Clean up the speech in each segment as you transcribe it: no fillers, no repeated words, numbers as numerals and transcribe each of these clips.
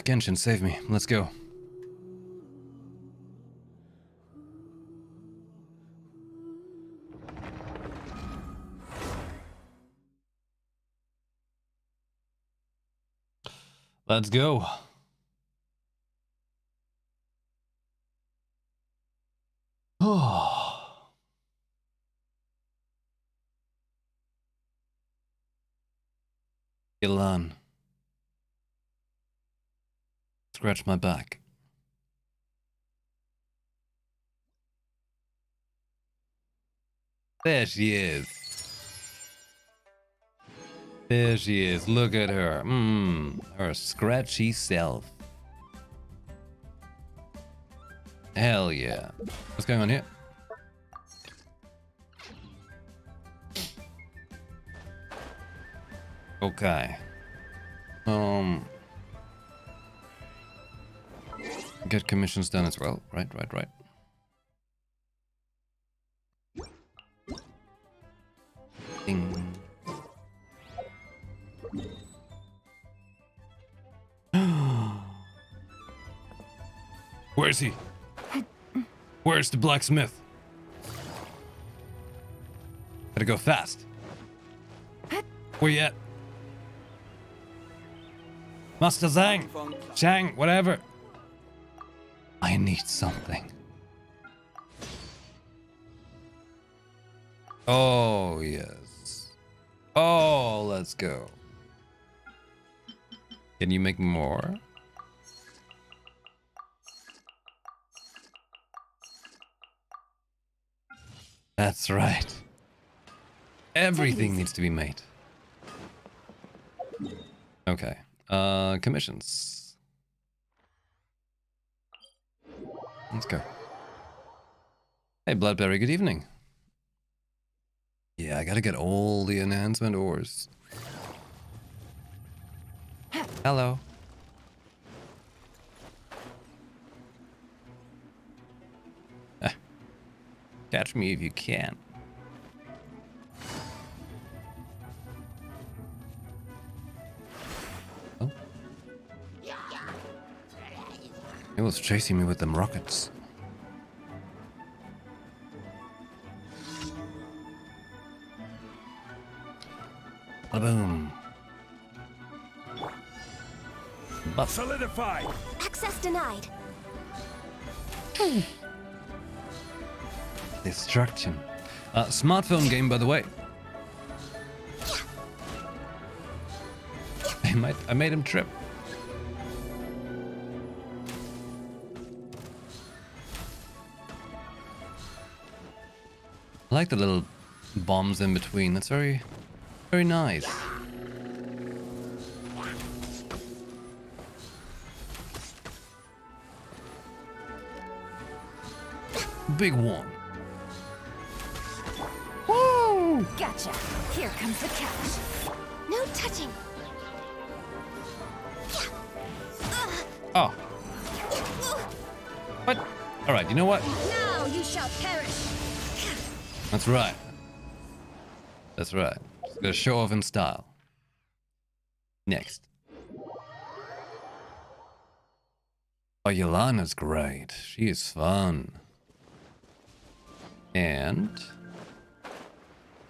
Genshin, save me. Let's go. Let's go. Oh. Ilan. Scratch my back. There she is. There she is. Look at her. Her scratchy self. Hell yeah. What's going on here? Okay. Get commissions done as well. Right. Ding. Where is he? Where's the blacksmith? Gotta go fast. Where you at? Master Zhang! Zhang, whatever. I need something. Oh, yes. Oh, let's go. Can you make more? That's right. Everything needs to be made. Okay. Commissions. Let's go. Hey, Bloodberry, good evening. Yeah, I gotta get all the enhancement ores. Hello. Catch me if you can. Oh. He was chasing me with them rockets. Boom. Buff. Solidify. Access denied. Destruction. Smartphone game, by the way. I made him trip. I like the little bombs in between. That's very nice. Big one. Woo! Gotcha. Here comes the cash. No touching. Oh. What? All right. You know what? Now you shall perish. That's right. That's right. Just gotta show off in style. Next. Oh, Yelana's great. She is fun. And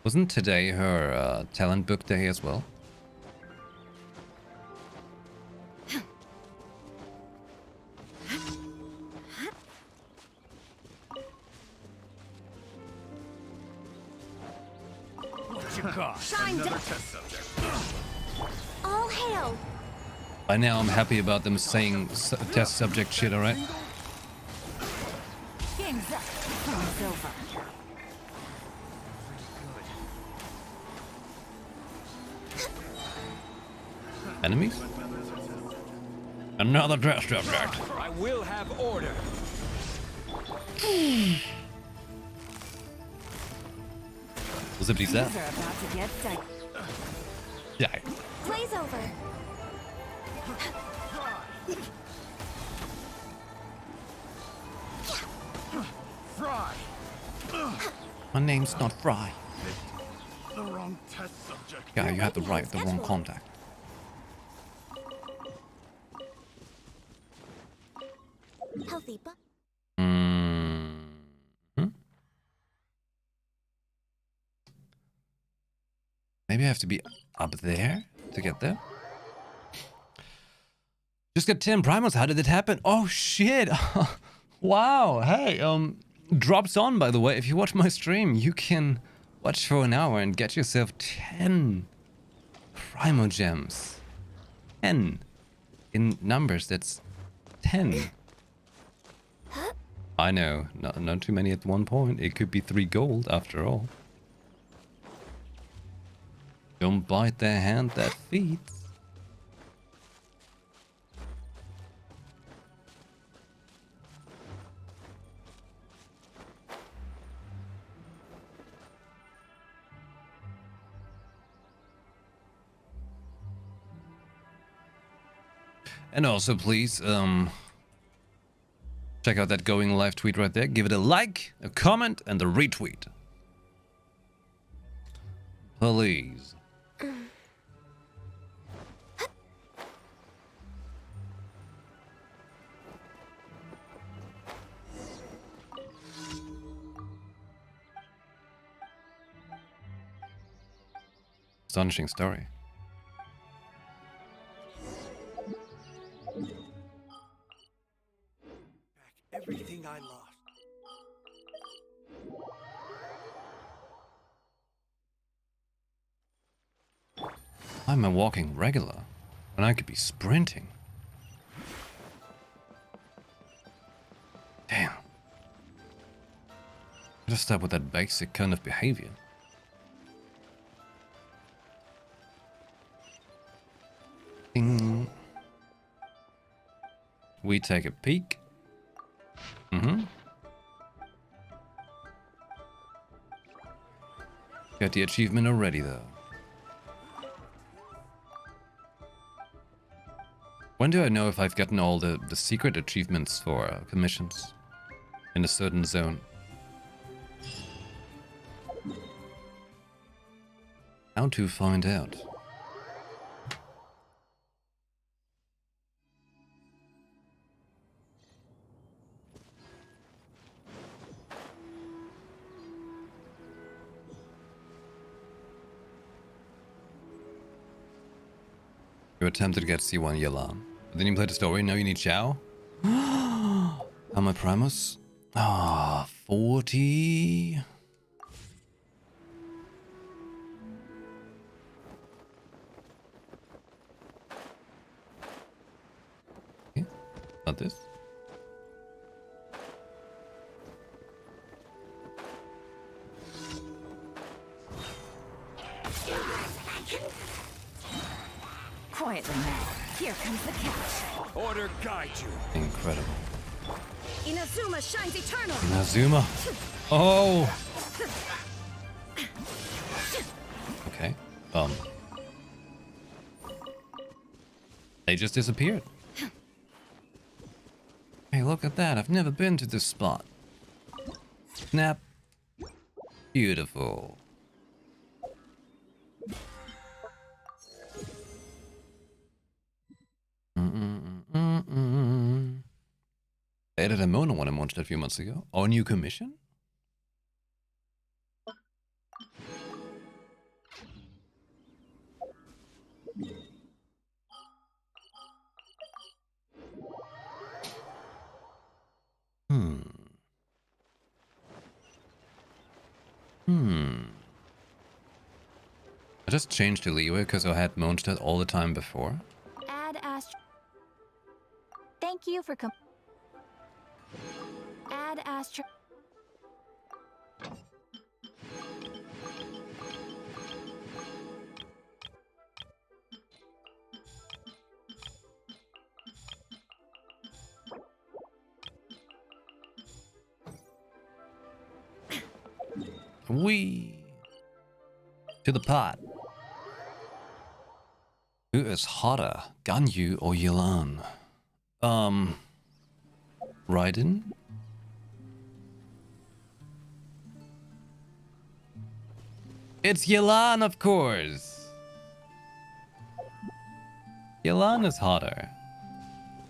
wasn't today her talent book day as well? Shine down. All hail. By now I'm happy about them saying test subject shit, alright? Game's up. Game's over. Enemies? Another test subject. I will have order. Zippity zap. These are about to get tight. Yeah. Blaze over. Fry. My name's not Fry. The wrong test subject. Yeah, you had the wrong contact. Healthy, but Hmm. Maybe I have to be up there to get there. Just got 10 primals. How did it happen? Oh shit! Wow. Hey, drops on by the way. If you watch my stream, you can watch for an hour and get yourself 10 primo gems. 10 in numbers. That's 10. I know, not too many at one point. It could be 3 gold after all. Don't bite the hand that feeds. And also, please, check out that going live tweet right there. Give it a like, a comment, and a retweet. Please. Astonishing story. Back everything I lost. I'm a walking regular, when I could be sprinting. Damn. Gotta stop with that basic kind of behavior. Ding. We take a peek. Got the achievement already though. When do I know if I've gotten all the secret achievements for commissions in a certain zone? How to find out? You attempted to get C1 Yelan. But then you played the story, now you need Xiao? How my Primus? Ah, 40. Okay, not this. quietly now. Here comes the catch. Order guide you. Incredible. Inazuma shines eternal. Inazuma. Oh. Okay. They just disappeared. Hey, look at that. I've never been to this spot. Snap. Beautiful. They added a Mona one I launched a few months ago. Oh, new commission? I just changed to Leeway because I had Mondstadt all the time before. Add Astro. Thank you for Add Astro. Wee to the pot. Who is hotter, Ganyu or Yelan? Raiden? It's Yelan, of course. Yelan is hotter.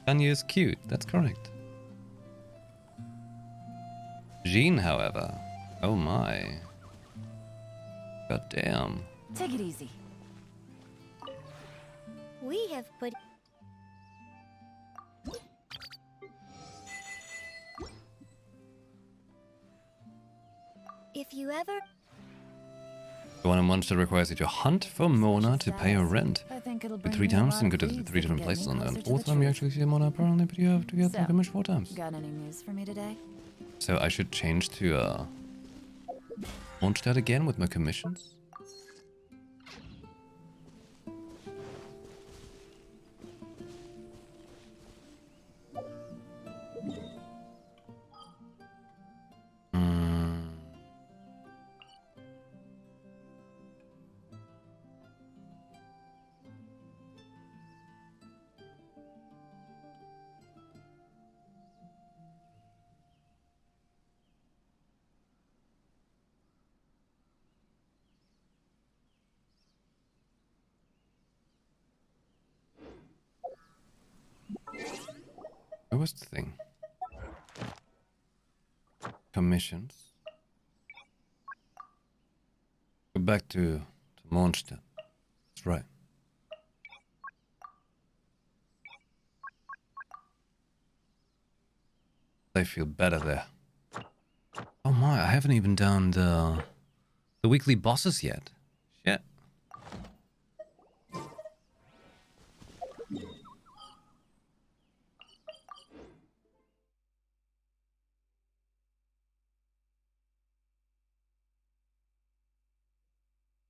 Ganyu is cute. That's correct. Jean, however. Oh my. God damn. Take it easy. We have put... If you ever... The one in monster requires you to hunt for Mona to pay your rent. I think it'll Do bring 3 me a times lot and go of to the leads 3 that different get places me on the closer to 4th the time you truth. actually see Mona apparently, but you have to get the So, commission 4 times. Got any news for me today? So I should change to Mondstadt again with my commissions? Hmm. Where was the thing? Commissions. Go back to Mondstadt. That's right. I feel better there. Oh my, I haven't even done the weekly bosses yet. Shit.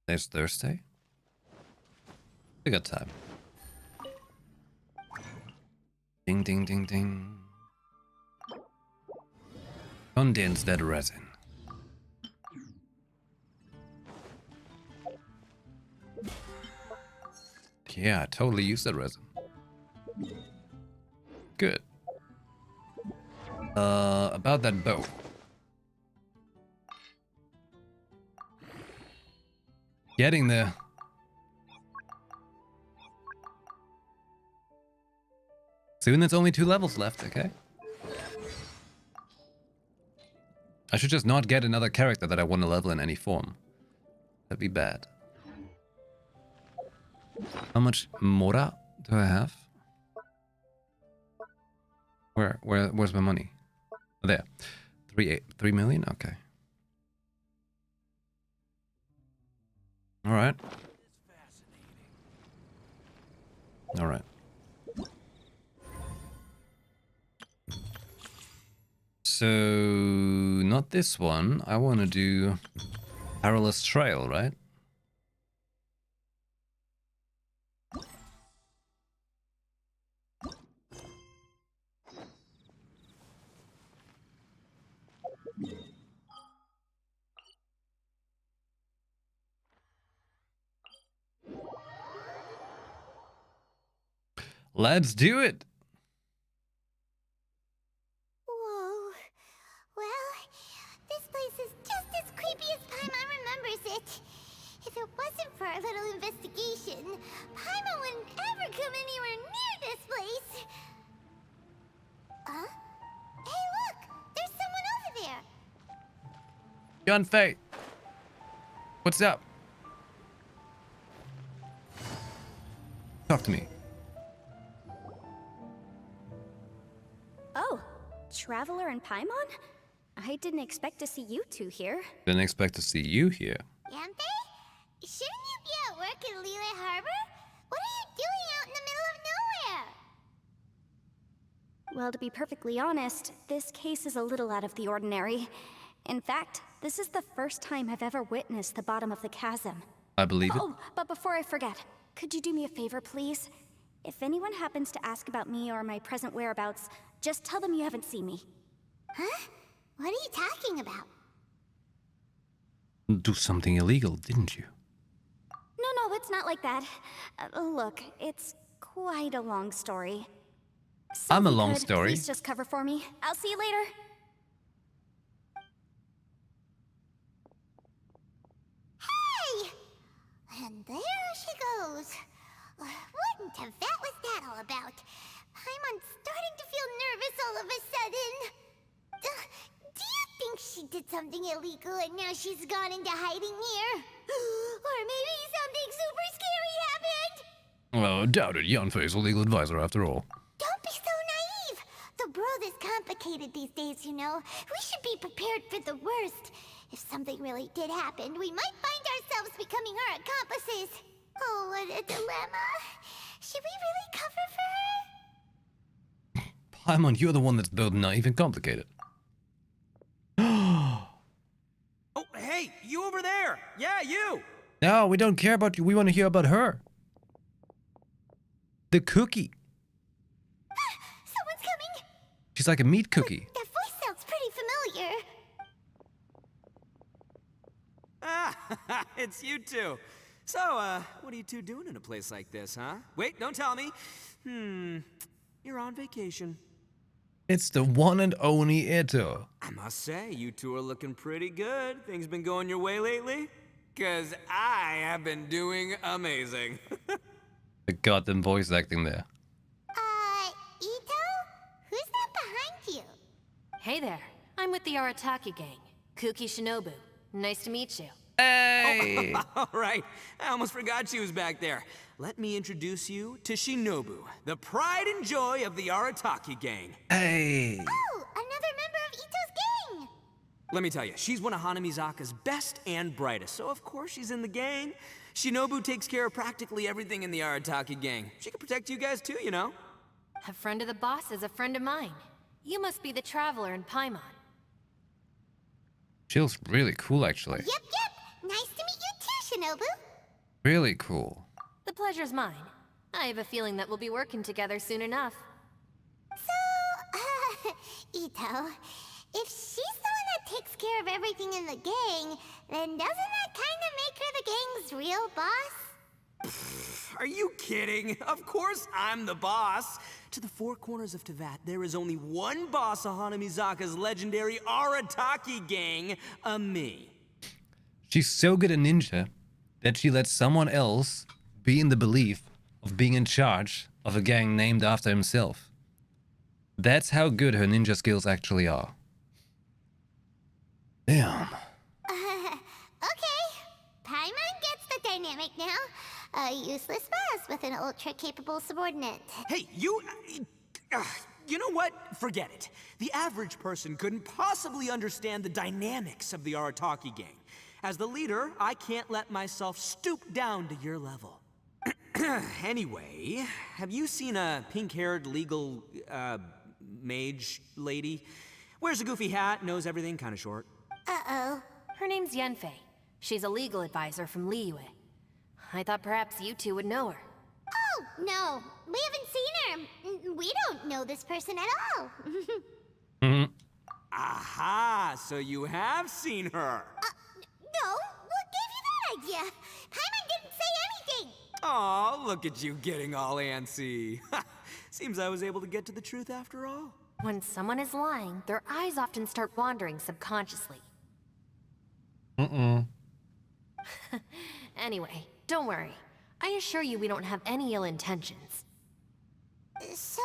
There's Thursday. We got time. Ding ding ding ding. Condense that resin. Yeah, I totally use that resin. Good. About that bow. Getting there. Soon there's only 2 levels left, okay? I should just not get another character that I want to level in any form. That'd be bad. How much Mora do I have? Where's my money? Oh, there. 3 million? Okay. Alright. Alright. So, not this one. I want to do Perilous Trail, right? Let's do it! Whoa. Well, this place is just as creepy as Paimon remembers it. If it wasn't for our little investigation, Paimon wouldn't ever come anywhere near this place. Huh? Hey, look! There's someone over there. Gunfei! What's up? Talk to me. Oh, Traveler and Paimon? I didn't expect to see you two here. Didn't expect to see you here. Yampe? Shouldn't you be at work in Liyue Harbor? What are you doing out in the middle of nowhere? Well, to be perfectly honest, this case is a little out of the ordinary. In fact, this is the first time I've ever witnessed the bottom of the chasm. I believe it. Oh, but before I forget, could you do me a favor, please? If anyone happens to ask about me or my present whereabouts, just tell them you haven't seen me. Huh? What are you talking about? Do something illegal, didn't you? No, it's not like that. Look, it's quite a long story. So I'm a if you long could, story. Please just cover for me. I'll see you later. Hey! And there she goes. What in Tibet was that all about? Paimon's starting to feel nervous all of a sudden. Do you think she did something illegal and now she's gone into hiding here. Or maybe something super scary happened. Well, doubt it. Yanfei's a legal advisor after all. Don't be so naive. The world is complicated these days, you know. We should be prepared for the worst. If something really did happen, we might find ourselves becoming her accomplices. Oh, what a dilemma. Should we really cover for her? Paimon, you're the one that's both naive and complicated. Oh, hey, you over there! Yeah, you! No, we don't care about you. We want to hear about her. The cookie. Someone's coming. She's like a meat cookie. That voice sounds pretty familiar. Ah, it's you two. So, what are you two doing in a place like this, huh? Wait, don't tell me. You're on vacation. It's the one and only Ito. I must say, you two are looking pretty good. Things been going your way lately? 'Cause I have been doing amazing. The goddamn voice acting there. Ito? Who's that behind you? Hey there. I'm with the Arataki gang. Kuki Shinobu. Nice to meet you. Hey! All right, I almost forgot she was back there. Let me introduce you to Shinobu, the pride and joy of the Arataki gang. Hey! Oh, another member of Ito's gang. Let me tell you, she's one of Hanamizaka's best and brightest, so of course she's in the gang. Shinobu takes care of practically everything in the Arataki gang. She can protect you guys too, you know. A friend of the boss is a friend of mine. You must be the traveler in Paimon. She looks really cool, actually. Yep. Nice to meet you too, Shinobu. Really cool. The pleasure's mine. I have a feeling that we'll be working together soon enough. So, Ito, if she's the one that takes care of everything in the gang, then doesn't that kind of make her the gang's real boss? Are you kidding? Of course I'm the boss. To the four corners of Teyvat, there is only one boss of Hanamizaka's legendary Arataki gang, me. She's so good at ninja that she lets someone else be in the belief of being in charge of a gang named after himself. That's how good her ninja skills actually are. Damn. Okay. Paimon gets the dynamic now. A useless boss with an ultra-capable subordinate. Hey, you know what? Forget it. The average person couldn't possibly understand the dynamics of the Arataki gang. As the leader, I can't let myself stoop down to your level. Anyway, have you seen a pink-haired legal, mage lady? Wears a goofy hat, knows everything, kinda short. Uh-oh. Her name's Yanfei. She's a legal advisor from Liyue. I thought perhaps you two would know her. Oh, no. We haven't seen her. We don't know this person at all. Mm-hmm. Aha, so you have seen her. No, what gave you that idea? Paimon didn't say anything. Aw, look at you getting all antsy. Seems I was able to get to the truth after all. When someone is lying, their eyes often start wandering subconsciously. Anyway, don't worry. I assure you we don't have any ill intentions. So,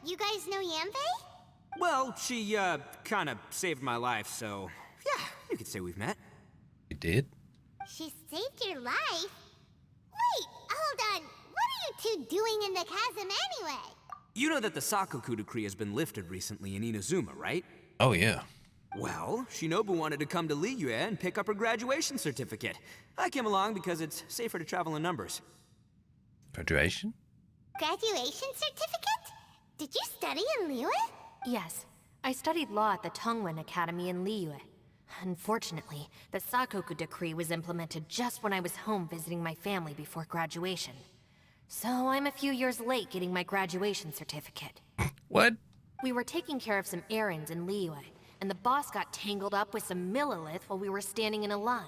you guys know Yanfei? Well, she, kinda saved my life, so yeah, you could say we've met. You did? She saved your life? Wait, hold on. What are you two doing in the chasm anyway? You know that the Sakoku decree has been lifted recently in Inazuma, right? Oh, yeah. Well, Shinobu wanted to come to Liyue and pick up her graduation certificate. I came along because it's safer to travel in numbers. Graduation? Graduation certificate? Did you study in Liyue? Yes, I studied law at the Tongwen Academy in Liyue. Unfortunately, the Sakoku decree was implemented just when I was home visiting my family before graduation. So I'm a few years late getting my graduation certificate. What? We were taking care of some errands in Liyue, and the boss got tangled up with some Millilith while we were standing in a line.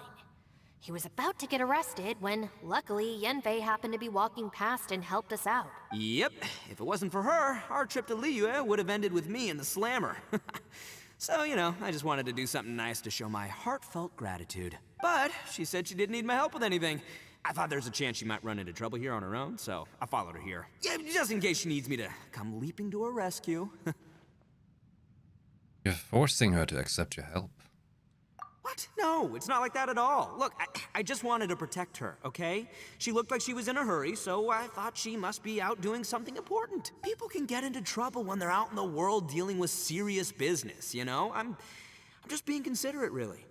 He was about to get arrested when, luckily, Yanfei happened to be walking past and helped us out. Yep, if it wasn't for her, our trip to Liyue would have ended with me in the slammer. So, you know, I just wanted to do something nice to show my heartfelt gratitude. But she said she didn't need my help with anything. I thought there's a chance she might run into trouble here on her own, so I followed her here. Yeah, just in case she needs me to come leaping to her rescue. You're forcing her to accept your help. What? No, it's not like that at all. Look, I just wanted to protect her, okay? She looked like she was in a hurry, so I thought she must be out doing something important. People can get into trouble when they're out in the world dealing with serious business, you know? I'm just being considerate, really.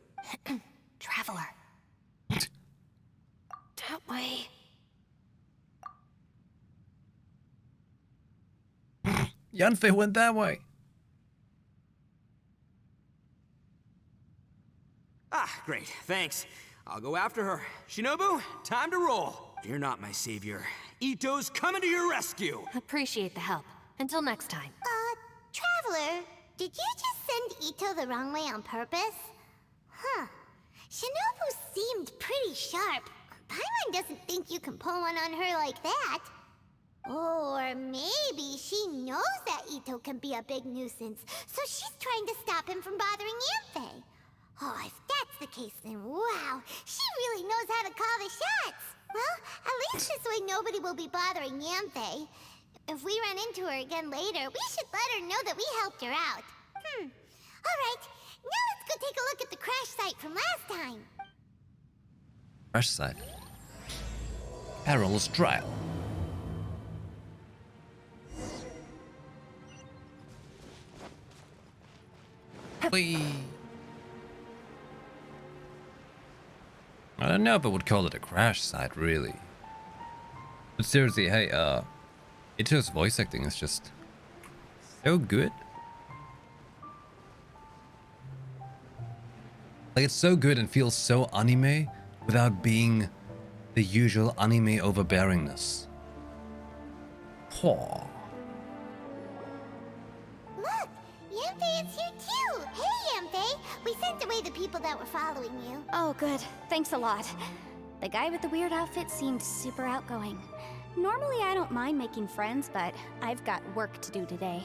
Traveler. That way. Yanfei went that way. Ah, great, thanks. I'll go after her. Shinobu, time to roll. Fear not, my savior. Ito's coming to your rescue. Appreciate the help. Until next time. Traveler, did you just send Ito the wrong way on purpose? Huh. Shinobu seemed pretty sharp. Paimon doesn't think you can pull one on her like that. Or maybe she knows that Ito can be a big nuisance, so she's trying to stop him from bothering Yanfei. Oh, if that's the case, then wow, she really knows how to call the shots. Well, at least this way nobody will be bothering Yanfei. If we run into her again later, we should let her know that we helped her out. Alright, now let's go take a look at the crash site from last time. Crash site. Perilous trial. Whee. I don't know if I would call it a crash site, really. But seriously, hey, Ito's voice acting is just so good. Like, it's so good and feels so anime without being the usual anime overbearingness. Paw. Look, Yanfei is here too. Hey, Yanfei. We sent away the people that were following you. Oh, good. Thanks a lot. The guy with the weird outfit seemed super outgoing. Normally, I don't mind making friends, but I've got work to do today.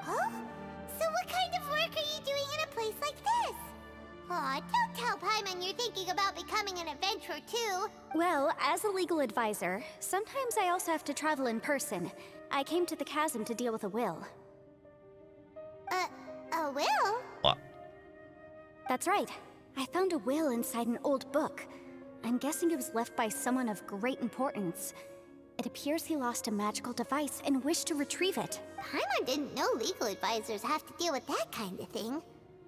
Oh? So what kind of work are you doing in a place like this? Aw, don't tell Paimon you're thinking about becoming an adventurer too. Well, as a legal advisor, sometimes I also have to travel in person. I came to the chasm to deal with a will. A will? What? That's right. I found a will inside an old book. I'm guessing it was left by someone of great importance. It appears he lost a magical device and wished to retrieve it. Paimon didn't know legal advisors have to deal with that kind of thing.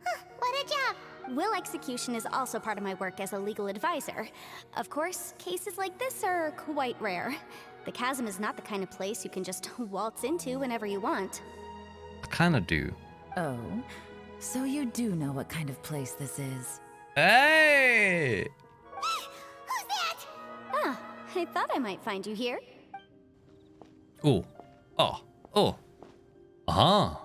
Huh, what a job. Will execution is also part of my work as a legal advisor. Of course, cases like this are quite rare. The chasm is not the kind of place you can just waltz into whenever you want. I kinda do. Oh, so you do know what kind of place this is. Hey! Who's that? Ah, I thought I might find you here. Oh. Oh. Oh. Uh-huh.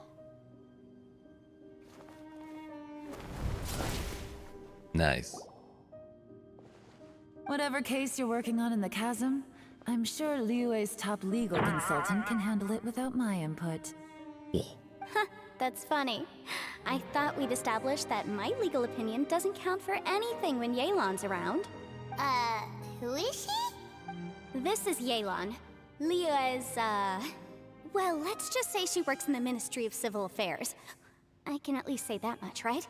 Nice. Whatever case you're working on in the chasm, I'm sure Liyue's top legal consultant can handle it without my input. That's funny. I thought we'd established that my legal opinion doesn't count for anything when Yelan's around. Who is she? This is Yelan. Liyue's, well, let's just say she works in the Ministry of Civil Affairs. I can at least say that much, right?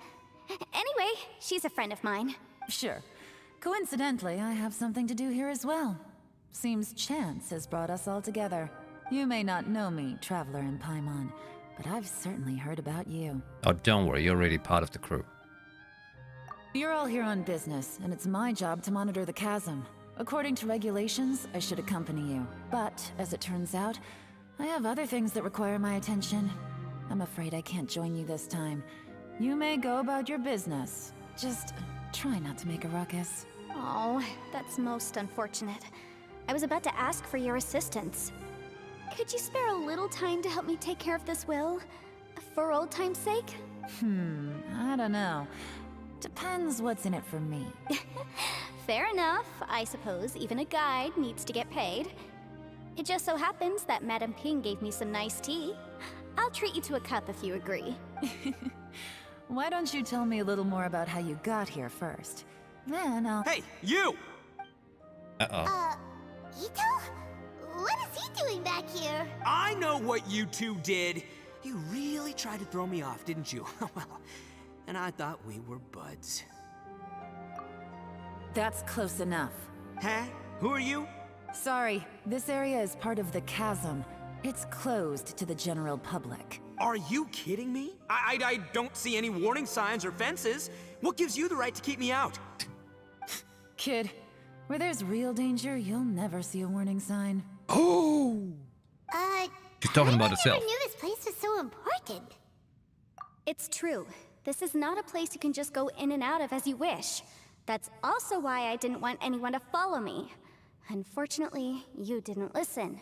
Anyway, she's a friend of mine. Sure. Coincidentally, I have something to do here as well. Seems chance has brought us all together. You may not know me, Traveler in Paimon, but I've certainly heard about you. Oh, don't worry, you're already part of the crew. You're all here on business, and it's my job to monitor the chasm. According to regulations, I should accompany you. But, as it turns out, I have other things that require my attention. I'm afraid I can't join you this time. You may go about your business. Just try not to make a ruckus. Oh, that's most unfortunate. I was about to ask for your assistance. Could you spare a little time to help me take care of this will? For old time's sake? I don't know. Depends what's in it for me. Fair enough. I suppose even a guide needs to get paid. It just so happens that Madame Ping gave me some nice tea. I'll treat you to a cup if you agree. Why don't you tell me a little more about how you got here first? Then I'll... Hey, you! Uh-oh. Ito? What is he doing back here? I know what you two did. You really tried to throw me off, didn't you? Well, and I thought we were buds. That's close enough. Huh? Who are you? Sorry, this area is part of the chasm. It's closed to the general public. Are you kidding me? I don't see any warning signs or fences. What gives you the right to keep me out? Kid, where there's real danger, you'll never see a warning sign. Oh! She's talking about herself. I never knew this place was so important. It's true. This is not a place you can just go in and out of as you wish. That's also why I didn't want anyone to follow me. Unfortunately, you didn't listen.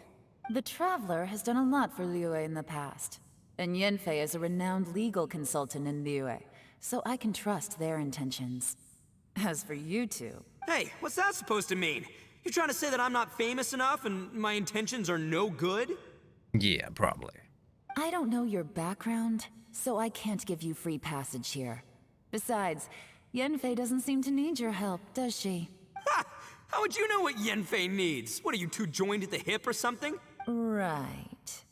The Traveler has done a lot for Liyue in the past. And Yanfei is a renowned legal consultant in Liyue, so I can trust their intentions. As for you two... Hey, what's that supposed to mean? You trying to say that I'm not famous enough and my intentions are no good? Yeah, probably. I don't know your background, so I can't give you free passage here. Besides, Yanfei doesn't seem to need your help, does she? Ha! How would you know what Yanfei needs? What, are you two joined at the hip or something? Right.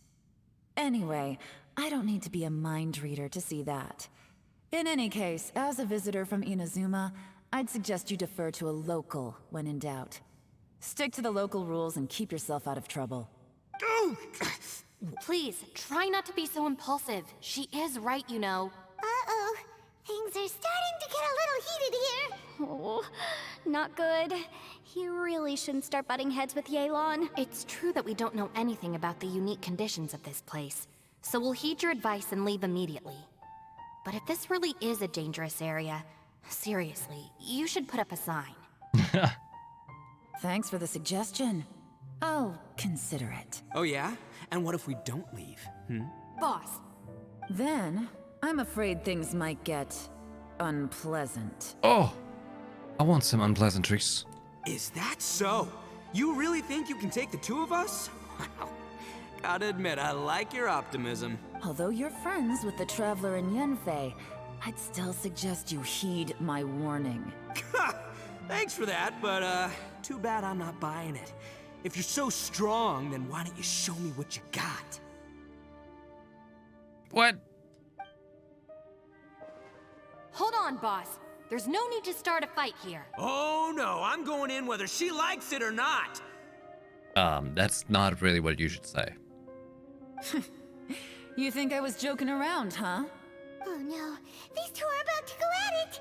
Anyway, I don't need to be a mind reader to see that. In any case, as a visitor from Inazuma, I'd suggest you defer to a local when in doubt. Stick to the local rules and keep yourself out of trouble. Please, try not to be so impulsive. She is right, you know. Uh-oh. Things are starting to get a little heated here. Oh, not good. You really shouldn't start butting heads with Yelan. It's true that we don't know anything about the unique conditions of this place, so we'll heed your advice and leave immediately. But if this really is a dangerous area, seriously, you should put up a sign. Thanks for the suggestion. I'll consider it. Oh yeah? And what if we don't leave? Boss, Then, I'm afraid things might get... unpleasant. Oh! I want some unpleasantries. Is that so? You really think you can take the two of us? Wow. Gotta admit, I like your optimism. Although you're friends with the Traveler and Yanfei, I'd still suggest you heed my warning. Thanks for that, but too bad I'm not buying it. If you're so strong, then why don't you show me what you got? What? hold on, boss. There's no need to start a fight here. Oh no, I'm going in whether she likes it or not. That's not really what you should say. You think I was joking around, huh? Oh no, these two are about to go at it!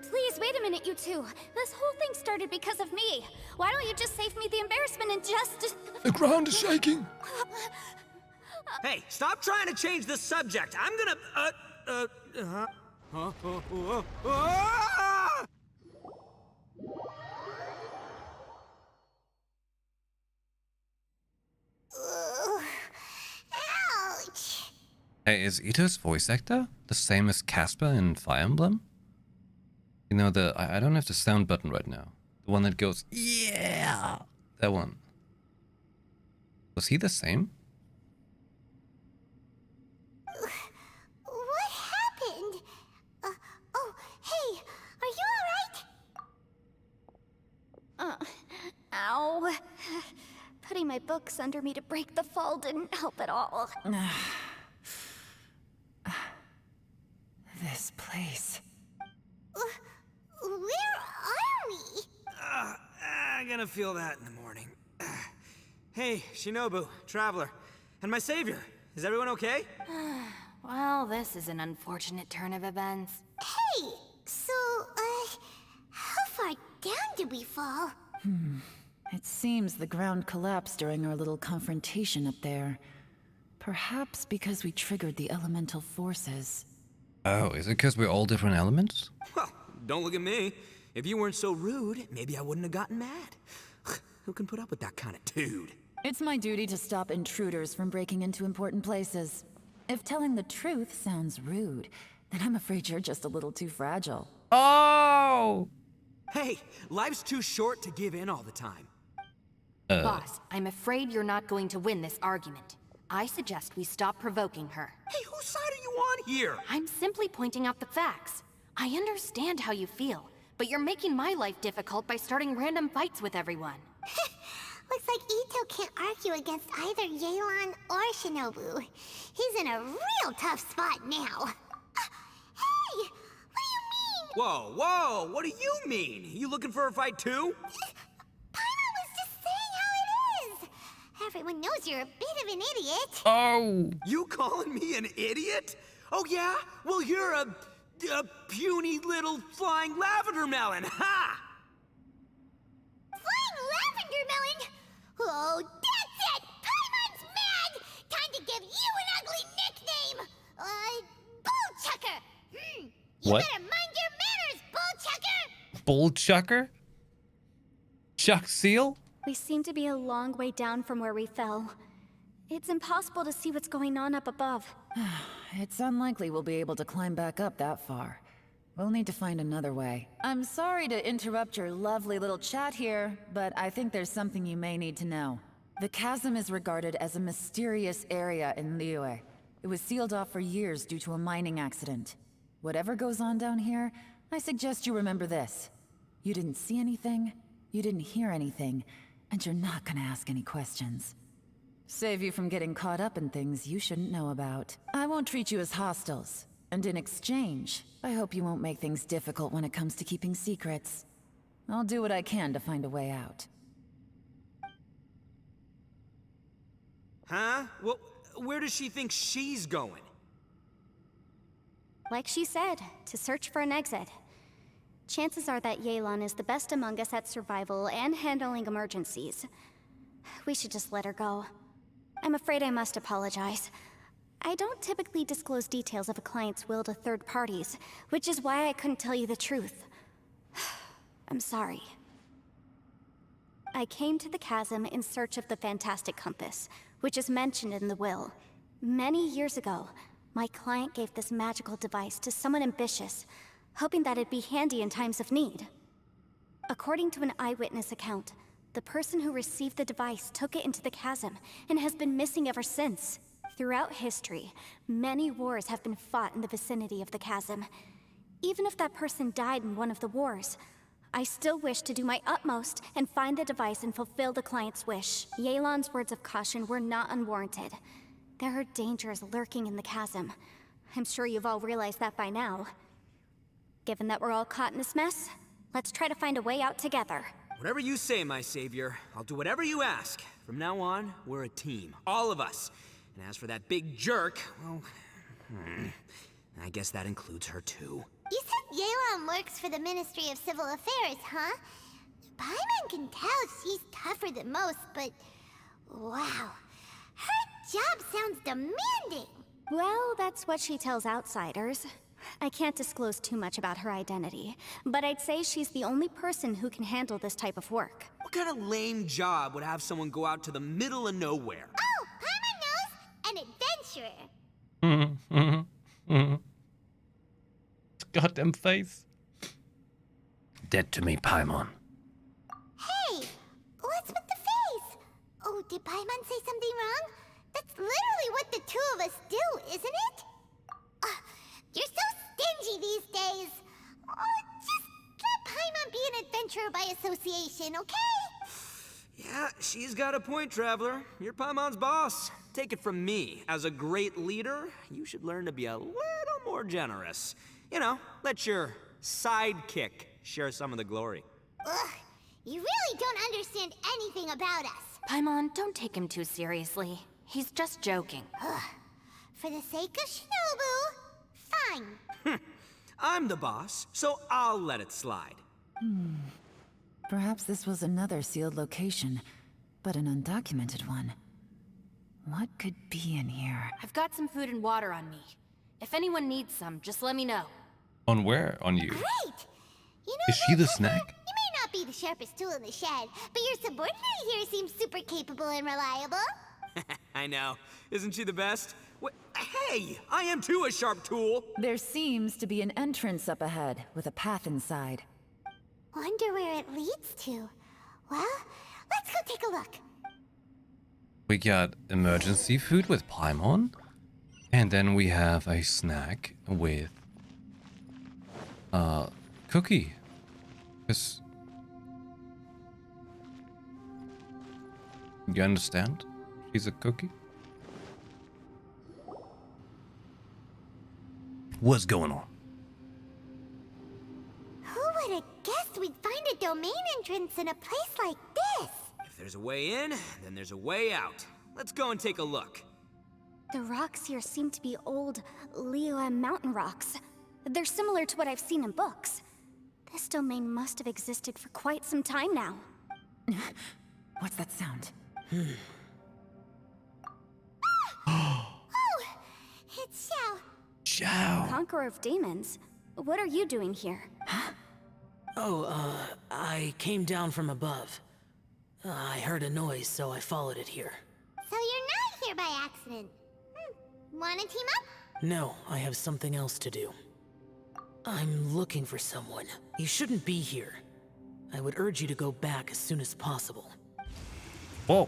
Please, wait a minute, you two. This whole thing started because of me. Why don't you just save me the embarrassment and just... The ground is shaking. Hey, stop trying to change the subject. I'm gonna, ah! Ouch! Hey, is Ito's voice actor the same as Casper in Fire Emblem? You know, I don't have the sound button right now. The one that goes, yeah! That one. Was he the same? What happened? Oh, hey, are you alright? Ow. Putting my books under me to break the fall didn't help at all. This place. Where are we? I'm gonna feel that in the morning. Hey, Shinobu, Traveler, and my savior. Is everyone okay? Well, this is an unfortunate turn of events. Hey, so, how far down did we fall? It seems the ground collapsed during our little confrontation up there. Perhaps because we triggered the elemental forces. Oh, is it because we're all different elements? Well, don't look at me. If you weren't so rude, maybe I wouldn't have gotten mad. Who can put up with that kind of dude? It's my duty to stop intruders from breaking into important places. If telling the truth sounds rude, then I'm afraid you're just a little too fragile. Oh! Hey, life's too short to give in all the time. Boss, I'm afraid you're not going to win this argument. I suggest we stop provoking her. Hey, whose side are you on here? I'm simply pointing out the facts. I understand how you feel, but you're making my life difficult by starting random fights with everyone. Looks like Ito can't argue against either Yelan or Shinobu. He's in a real tough spot now. Hey! What do you mean? Whoa, whoa, what do you mean? You looking for a fight too? Paimon was just saying how it is. Everyone knows you're a bit of an idiot. Oh! You calling me an idiot? Oh yeah? Well, you're a puny little flying lavender melon, ha! Flying lavender melon? Oh, that's it! Paimon's mad! Time to give you an ugly nickname! Bullchucker! You What? better mind your manners, Bullchucker! Bull chucker? Chuck seal? We seem to be a long way down from where we fell. It's impossible to see what's going on up above. It's unlikely we'll be able to climb back up that far. We'll need to find another way. I'm sorry to interrupt your lovely little chat here, but I think there's something you may need to know. The chasm is regarded as a mysterious area in Liyue. It was sealed off for years due to a mining accident. Whatever goes on down here, I suggest you remember this. You didn't see anything, you didn't hear anything, and you're not gonna ask any questions. Save you from getting caught up in things you shouldn't know about. I won't treat you as hostiles. And in exchange, I hope you won't make things difficult when it comes to keeping secrets. I'll do what I can to find a way out. Huh? Well, where does she think she's going? Like she said, to search for an exit. Chances are that Yelan is the best among us at survival and handling emergencies. We should just let her go. I'm afraid I must apologize. I don't typically disclose details of a client's will to third parties, which is why I couldn't tell you the truth. I'm sorry. I came to the chasm in search of the Fantastic Compass, which is mentioned in the will. Many years ago, my client gave this magical device to someone ambitious, hoping that it'd be handy in times of need. According to an eyewitness account, the person who received the device took it into the chasm and has been missing ever since. Throughout history, many wars have been fought in the vicinity of the chasm. Even if that person died in one of the wars, I still wish to do my utmost and find the device and fulfill the client's wish. Yelan's words of caution were not unwarranted. There are dangers lurking in the chasm. I'm sure you've all realized that by now. Given that we're all caught in this mess, let's try to find a way out together. Whatever you say, my savior. I'll do whatever you ask. From now on, we're a team. All of us. And as for that big jerk, well, I guess that includes her too. You said Yelan works for the Ministry of Civil Affairs, huh? Paimon can tell she's tougher than most, but... wow. Her job sounds demanding! Well, that's what she tells outsiders. I can't disclose too much about her identity, but I'd say she's the only person who can handle this type of work. What kind of lame job would have someone go out to the middle of nowhere? Oh, Paimon knows! An adventurer! Goddamn face. Dead to me, Paimon. Hey! What's with the face? Oh, did Paimon say something wrong? That's literally what the two of us do, isn't it? You're so stingy these days. Just let Paimon be an adventurer by association, okay? Yeah, she's got a point, Traveler. You're Paimon's boss. Take it from me. As a great leader, you should learn to be a little more generous. You know, let your sidekick share some of the glory. Ugh, you really don't understand anything about us. Paimon, don't take him too seriously. He's just joking. For the sake of Shinobu, fine. I'm the boss, so I'll let it slide. Perhaps this was another sealed location, but an undocumented one. What could be in here? I've got some food and water on me. If anyone needs some, just let me know. On where? On you? Great! You know, Is she the Bullchucker, snack? You may not be the sharpest tool in the shed, but your subordinate here seems super capable and reliable. I know. Isn't she the best? Hey, I am too a sharp tool. There seems to be an entrance up ahead, with a path inside. Wonder where it leads to. Well, let's go take a look. We got emergency food with Paimon. And then we have a snack with Cookie. You understand? She's a cookie. What's going on? have guessed we'd find a domain entrance in a place like this. If there's a way in, then there's a way out. Let's go and take a look. The rocks here seem to be old Liyue mountain rocks. They're similar to what I've seen in books. This domain must have existed for quite some time now. What's that sound? Oh! It's Xiao. Ciao. Conqueror of Demons, what are you doing here? I came down from above. I heard a noise, so I followed it here. So you're not here by accident. Wanna team up? No, I have something else to do. I'm looking for someone. You shouldn't be here. I would urge you to go back as soon as possible. Whoa.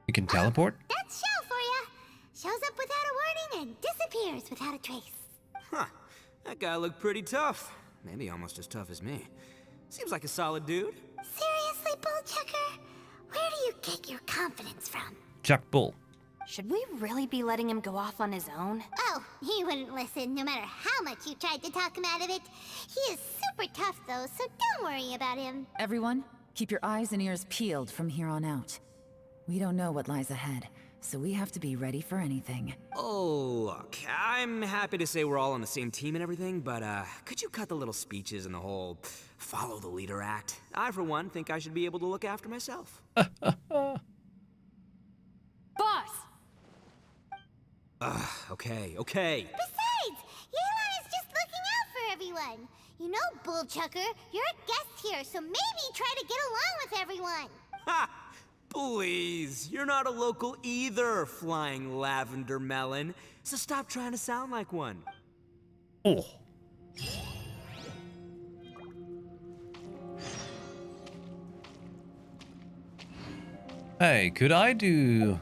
You can teleport? That's Xiao for ya. Shows up without a warning and disappears without a trace. Huh. That guy looked pretty tough. Maybe almost as tough as me. Seems like a solid dude. Seriously, Bullchucker? Where do you get your confidence from? Chuck Bull. Should we really be letting him go off on his own? Oh, he wouldn't listen no matter how much you tried to talk him out of it. He is super tough though, so don't worry about him. Everyone, keep your eyes and ears peeled from here on out. We don't know what lies ahead, so we have to be ready for anything. Oh, look, I'm happy to say we're all on the same team and everything, but could you cut the little speeches and the whole follow the leader act? I, for one, think I should be able to look after myself. Boss! Okay. Besides, Yelan is just looking out for everyone. You know, Bullchucker, you're a guest here, so maybe try to get along with everyone. Ha! Please, you're not a local either, flying lavender melon. So stop trying to sound like one. Oh. Hey, could I do...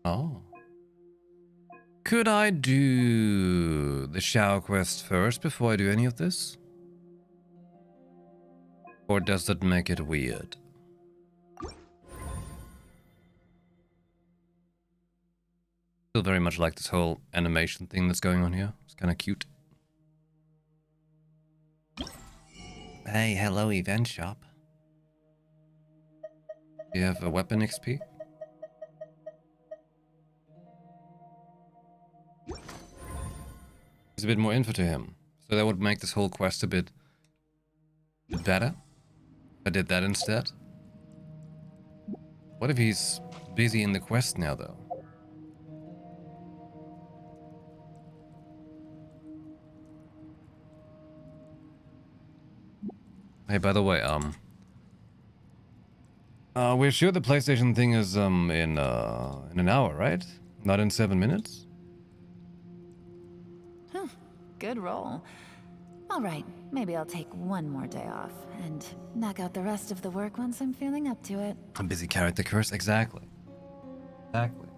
Oh. Could I do the Xiao quest first before I do any of this? Or does that make it weird? Still very much like this whole animation thing that's going on here. It's kind of cute. Hey, hello, event shop. Do you have a weapon XP? There's a bit more info to him. So that would make this whole quest a bit better. I did that instead. What if he's busy in the quest now, though? Hey, by the way, we're sure the PlayStation thing is in an hour, right? Not in 7 minutes? Good roll. All right, maybe I'll take one more day off and knock out the rest of the work once I'm feeling up to it. A busy character curse, exactly. Exactly.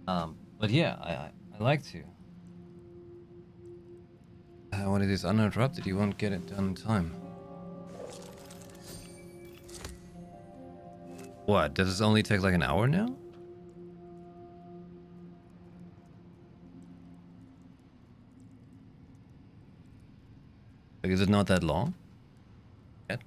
But yeah, I like to. When it is uninterrupted, you won't get it done in time. What, does this only take like an hour now? Like, is it not that long? Yet?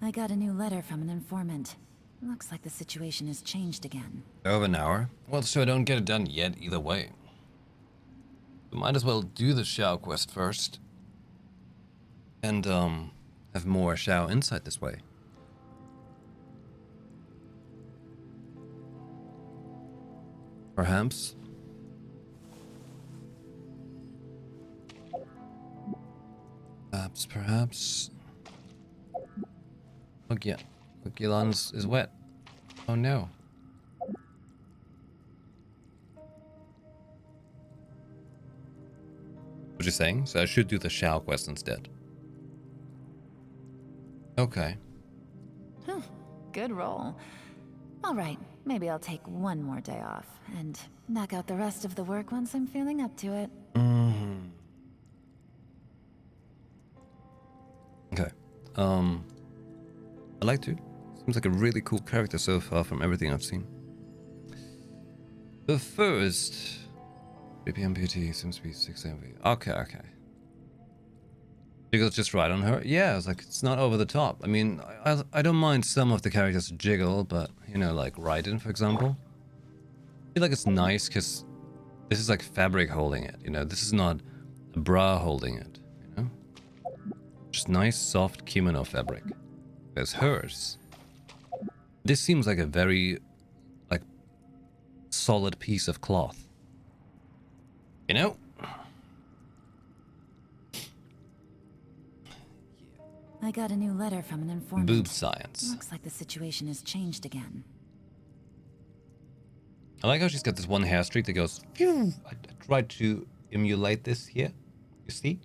I got a new letter from an informant. Looks like the situation has changed again. Over an hour? Well, so I don't get it done yet either way. We might as well do the Xiao quest first. And, have more Xiao insight this way. Perhaps. Perhaps. Look, yeah. Look, Yelan's is wet. Oh no. What you saying? So I should do the Xiao quest instead. Okay. Good roll. All right, maybe I'll take one more day off and knock out the rest of the work once I'm feeling up to it. I'd like to. Seems like a really cool character so far from everything I've seen. The first BPMPT seems to be 6 MV. Okay, okay. Jiggle's just right on her. Yeah, it's like it's not over the top. I mean, I don't mind some of the characters jiggle, but you know, like Raiden, for example. I feel like it's nice because this is like fabric holding it. You know, this is not a bra holding it. You know, just nice soft kimono fabric. There's hers. This seems like a very like solid piece of cloth. You know? I got a new letter from an informant. Boob science. Looks like the situation has changed again. I like how she's got this one hair streak that goes phew. I tried to emulate this here. You see?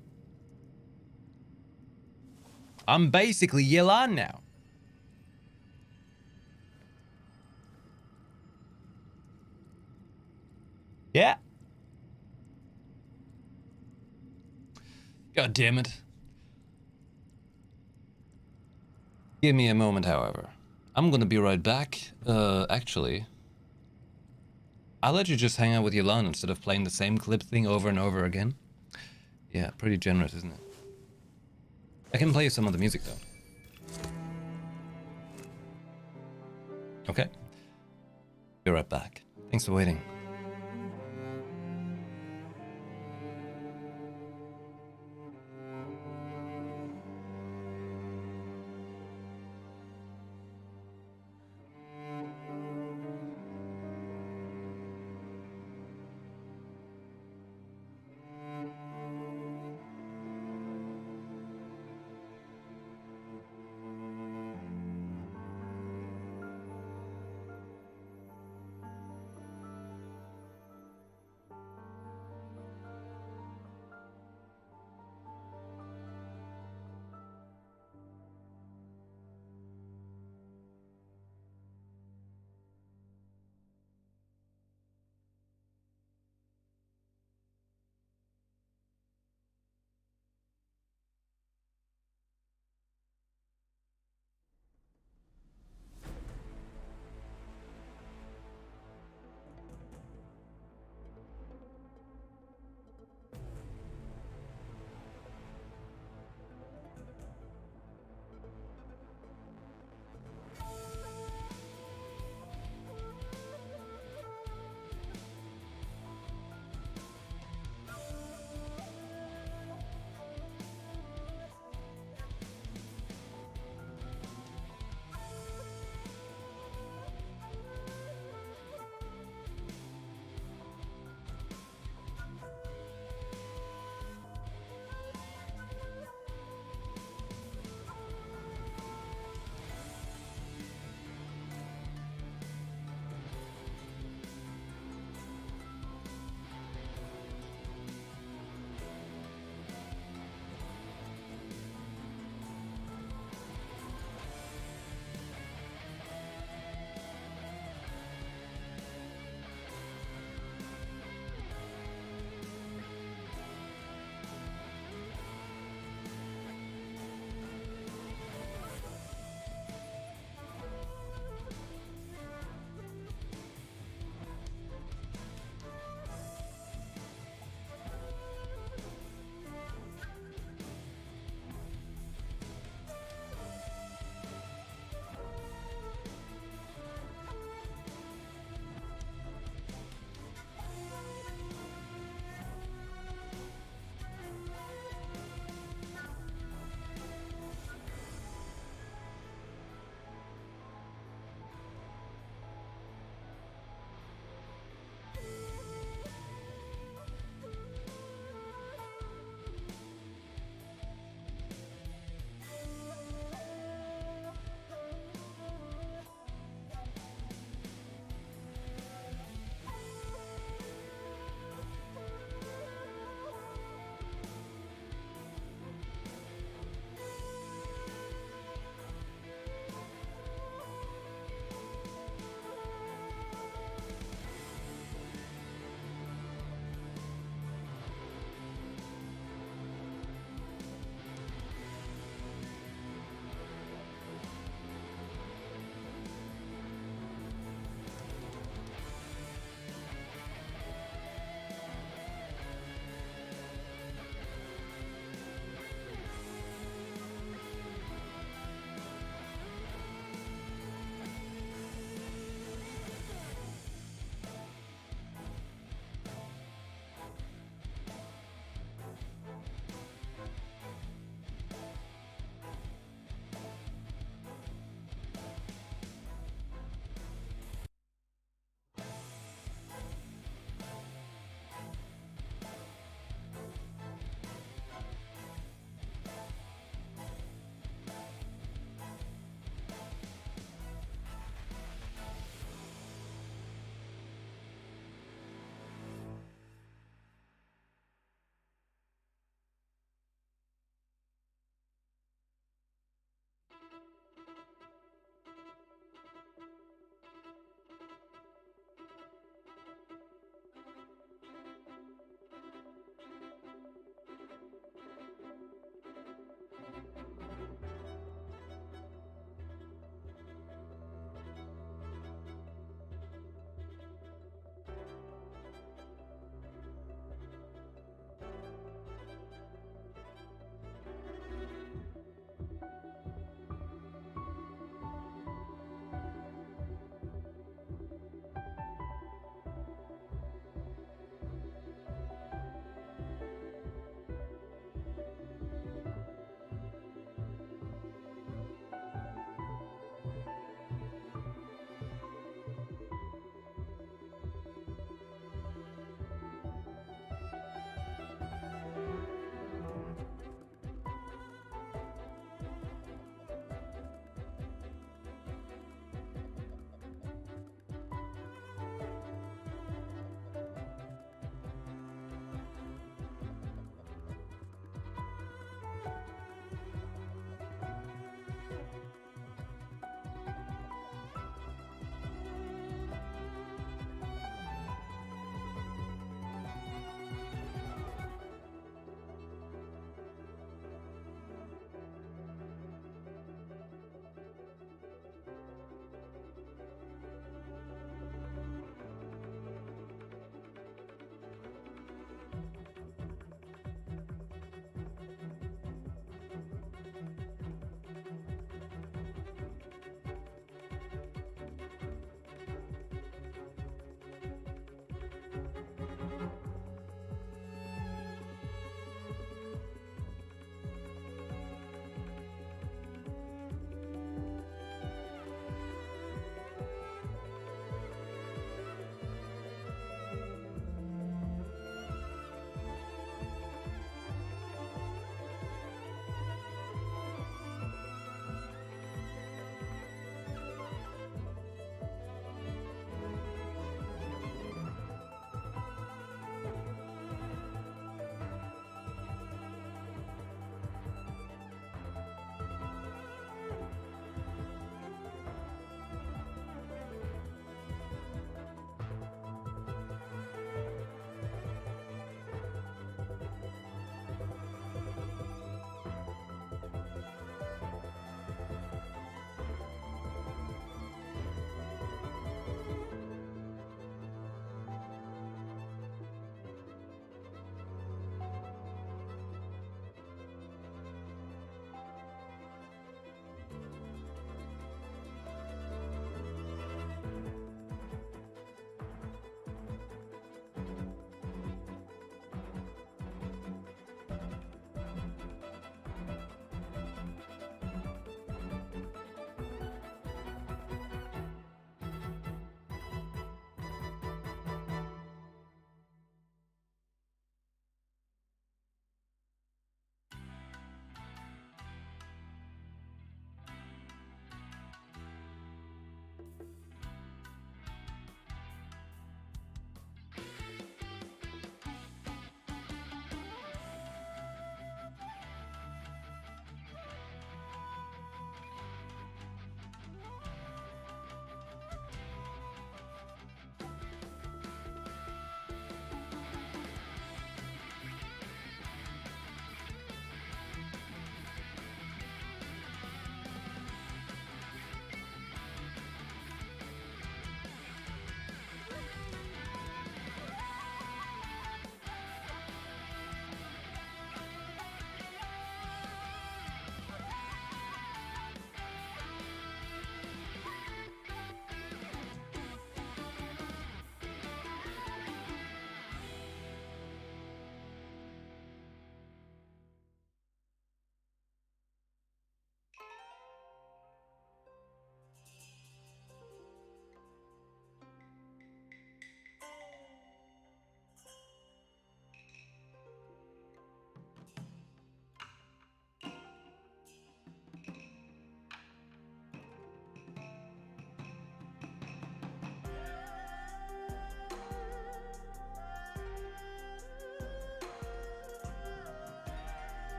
I'm basically Yelan now. Yeah. God damn it. Give me a moment, however. I'm gonna be right back. Actually, I'll let you just hang out with Yelan instead of playing the same clip thing over and over again. Yeah, pretty generous, isn't it? I can play you some of the music, though. Okay. Be right back. Thanks for waiting.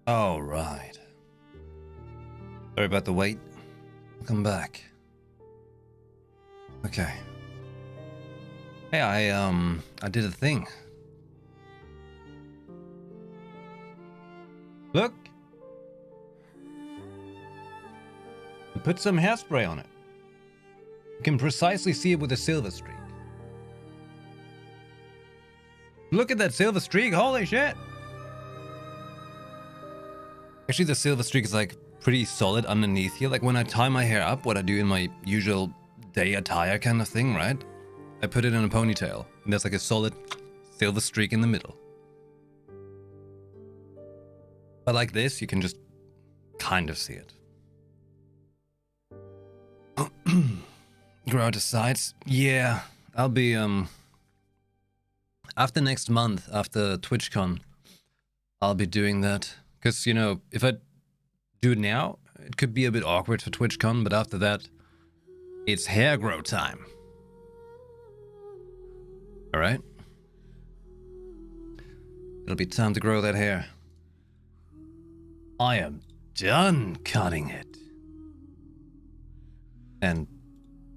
All right. Sorry about the wait. Welcome back. Okay. Hey, I did a thing. Look. I put some hairspray on it. You can precisely see it with a silver streak. Look at that silver streak, holy shit! Actually, the silver streak is like pretty solid underneath here. Like when I tie my hair up, what I do in my usual day attire kind of thing, right? I put it in a ponytail, and there's like a solid silver streak in the middle. But like this, you can just kind of see it. Grow out the sides. Yeah, I'll be, after next month, after TwitchCon, I'll be doing that. Because, you know, if I do it now, it could be a bit awkward for TwitchCon, but after that, it's hair grow time. Alright? It'll be time to grow that hair. I am done cutting it. And,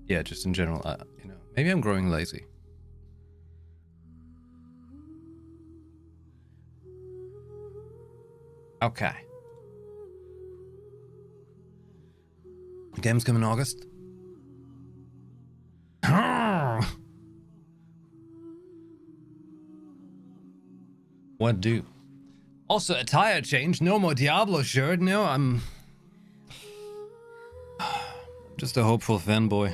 yeah, just in general, you know, maybe I'm growing lazy. Okay. The game's coming in August. What do? Also, attire change. No more Diablo shirt. No, I'm just a hopeful fanboy.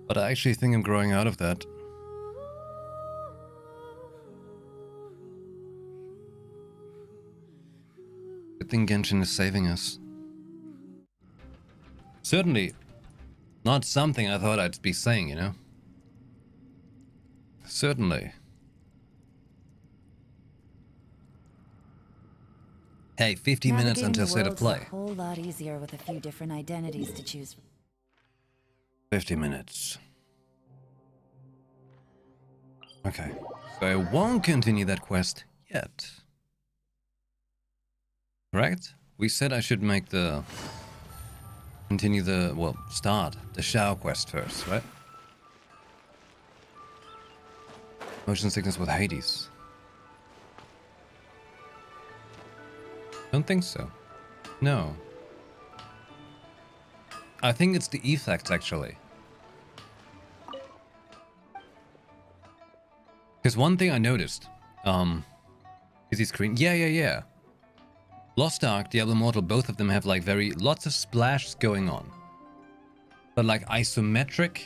But I actually think I'm growing out of that. Good thing Genshin is saving us. Certainly not something I thought I'd be saying, you know? Certainly. Hey, 50 minutes until state of play. A whole lot easier with a few different identities to choose from. 50 minutes. Okay, so I won't continue that quest yet. Correct? We said I should make the... continue the... well, start the Shao quest first, right? Motion sickness with Hades. Don't think so. No. I think it's the effects, actually. Because one thing I noticed, is he screen? Yeah. Lost Ark, Diablo Immortal, both of them have like lots of splashes going on. But like isometric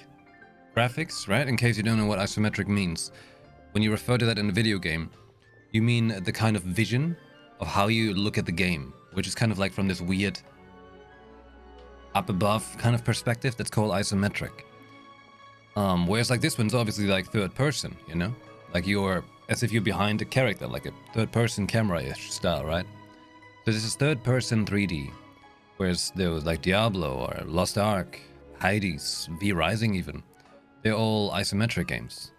graphics, right? In case you don't know what isometric means. When you refer to that in a video game, you mean the kind of vision of how you look at the game, which is kind of like from this weird up above kind of perspective that's called isometric. Whereas like this one's obviously like third person, you know? Like you're, as if you're behind a character, like a third person camera-ish style, right? So this is third person 3D. Whereas there was like Diablo or Lost Ark, Hades, V Rising even. They're all isometric games.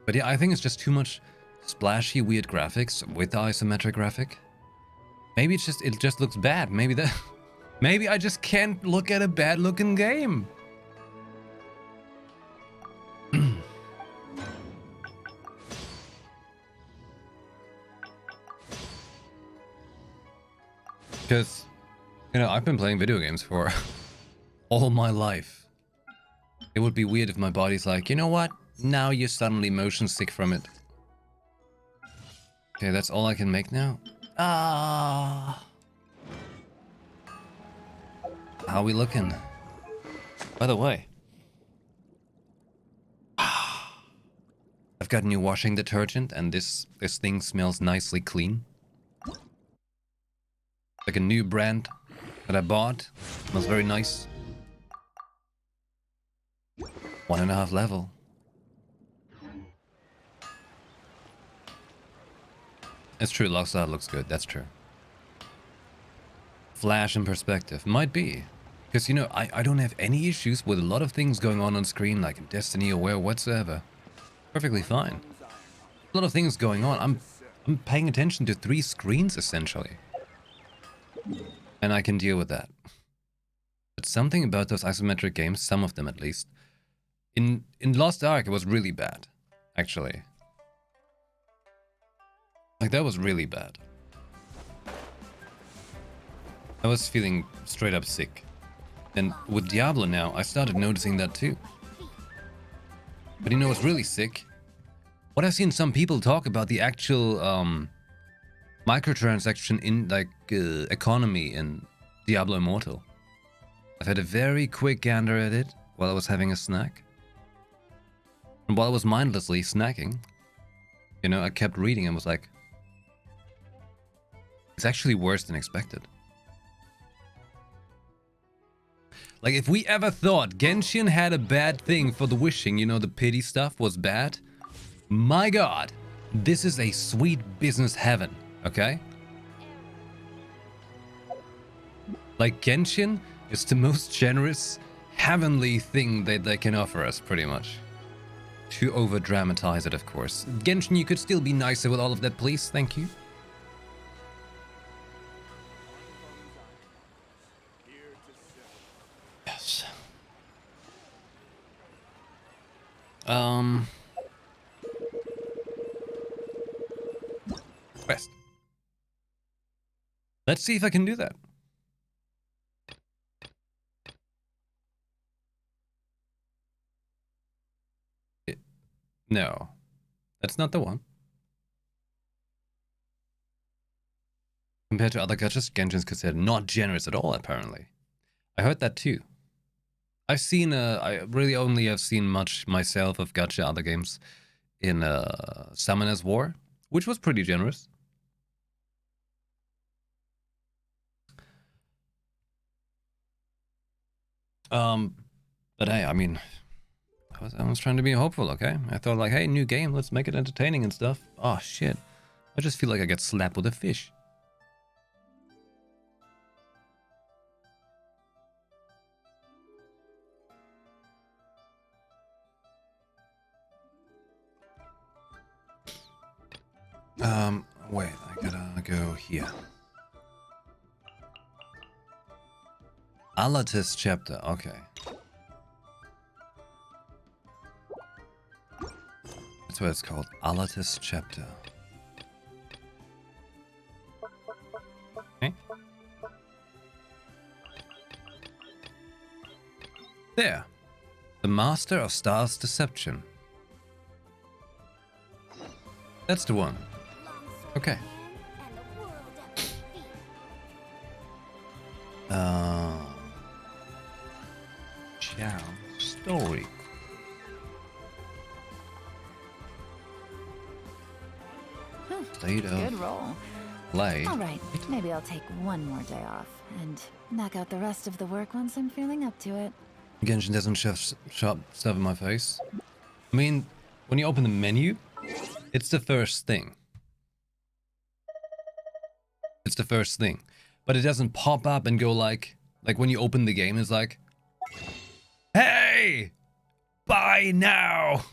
But yeah, I think it's just too much splashy, weird graphics with the isometric graphic. Maybe it just looks bad. Maybe I just can't look at a bad looking game. Because, you know, I've been playing video games for all my life. It would be weird if my body's like, you know what? Now you're suddenly motion sick from it. Okay, that's all I can make now. Ah. How we looking? By the way, I've got new washing detergent, and this thing smells nicely clean. Like a new brand that I bought. Smells very nice. 1.5 level. It's true, Lockstart looks good, that's true. Flash in perspective, might be. Because, you know, I don't have any issues with a lot of things going on screen, like in Destiny or where whatsoever. Perfectly fine. A lot of things going on. I'm paying attention to 3 screens essentially. And I can deal with that. But something about those isometric games, some of them at least, in Lost Ark it was really bad, actually. Like that was really bad. I was feeling straight up sick. And with Diablo now, I started noticing that too. But you know what's really sick? What I've seen some people talk about the actual microtransaction in like economy in Diablo Immortal. I've had a very quick gander at it while I was having a snack. And while I was mindlessly snacking, you know, I kept reading and was like, it's actually worse than expected. Like, if we ever thought Genshin had a bad thing for the wishing, you know, the pity stuff was bad, my god, this is a sweet business heaven, okay? Like, Genshin is the most generous, heavenly thing that they can offer us, pretty much. To over-dramatize it, of course. Genshin, you could still be nicer with all of that, please. Thank you. Yes. Quest. Let's see if I can do that. No, that's not the one. Compared to other gachas, Genshin's considered not generous at all, apparently. I heard that too. I've seen, I really only have seen much myself of gacha other games in Summoner's War, which was pretty generous. But hey, I mean, I was trying to be hopeful, okay? I thought like, hey, new game, let's make it entertaining and stuff. Oh shit, I just feel like I get slapped with a fish. Wait, I gotta go here. Alatis chapter, okay. That's what it's called, Alatis chapter. Okay. There. The Master of Stars Deception. That's the one. Okay. Chow story. State of Good roll. play. All right, maybe I'll take one more day off and knock out the rest of the work once I'm feeling up to it. Genshin doesn't shove stuff in my face. I mean, when you open the menu, it's the first thing. It's the first thing. But it doesn't pop up and go like when you open the game, it's like, hey, buy now.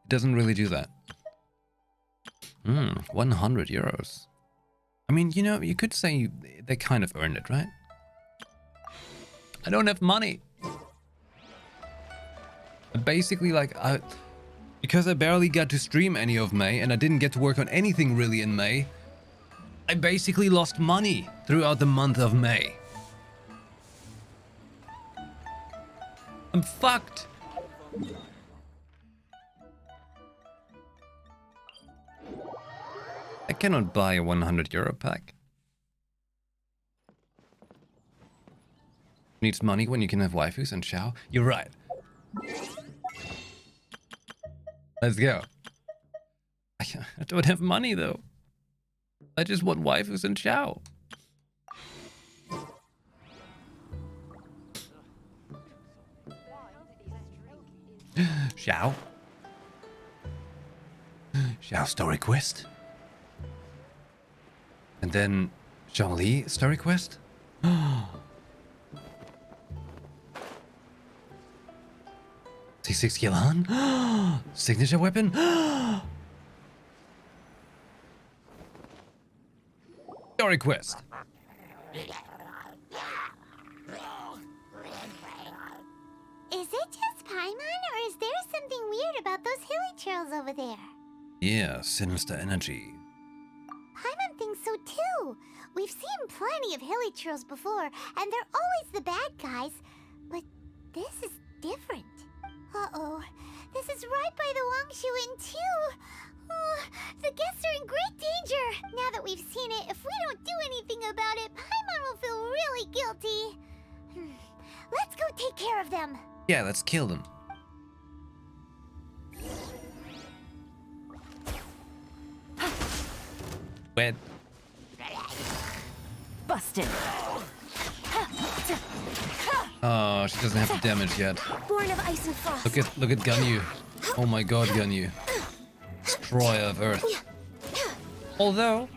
It doesn't really do that. 100 euros. I mean, you know, you could say they kind of earned it, right? I don't have money. Basically, like, because I barely got to stream any of May and I didn't get to work on anything really in May, I basically lost money throughout the month of May. I'm fucked. I cannot buy a 100 euro pack. Needs money when you can have waifus and chow. You're right. Let's go. I don't have money though. I just want waifus and chow. Xiao. Xiao story quest. And then Zhongli story quest. T6 Yelan? Signature weapon? Your request. Is it just Paimon, or is there something weird about those hilly trails over there? Yeah, sinister energy. Paimon thinks so too. We've seen plenty of hilly trails before, and they're always the bad guys. But this is different. Uh-oh. This is right by the Wangshu Inn too. Oh, the guests are in great danger. Now that we've seen it, if we don't do anything about it, Paimon will feel really guilty. Let's go take care of them. Yeah, let's kill them. Wet. Busted. Oh, she doesn't have the damage yet. Born of ice and frost. Look at Ganyu. Oh my god, Ganyu. Destroyer of Earth. Although,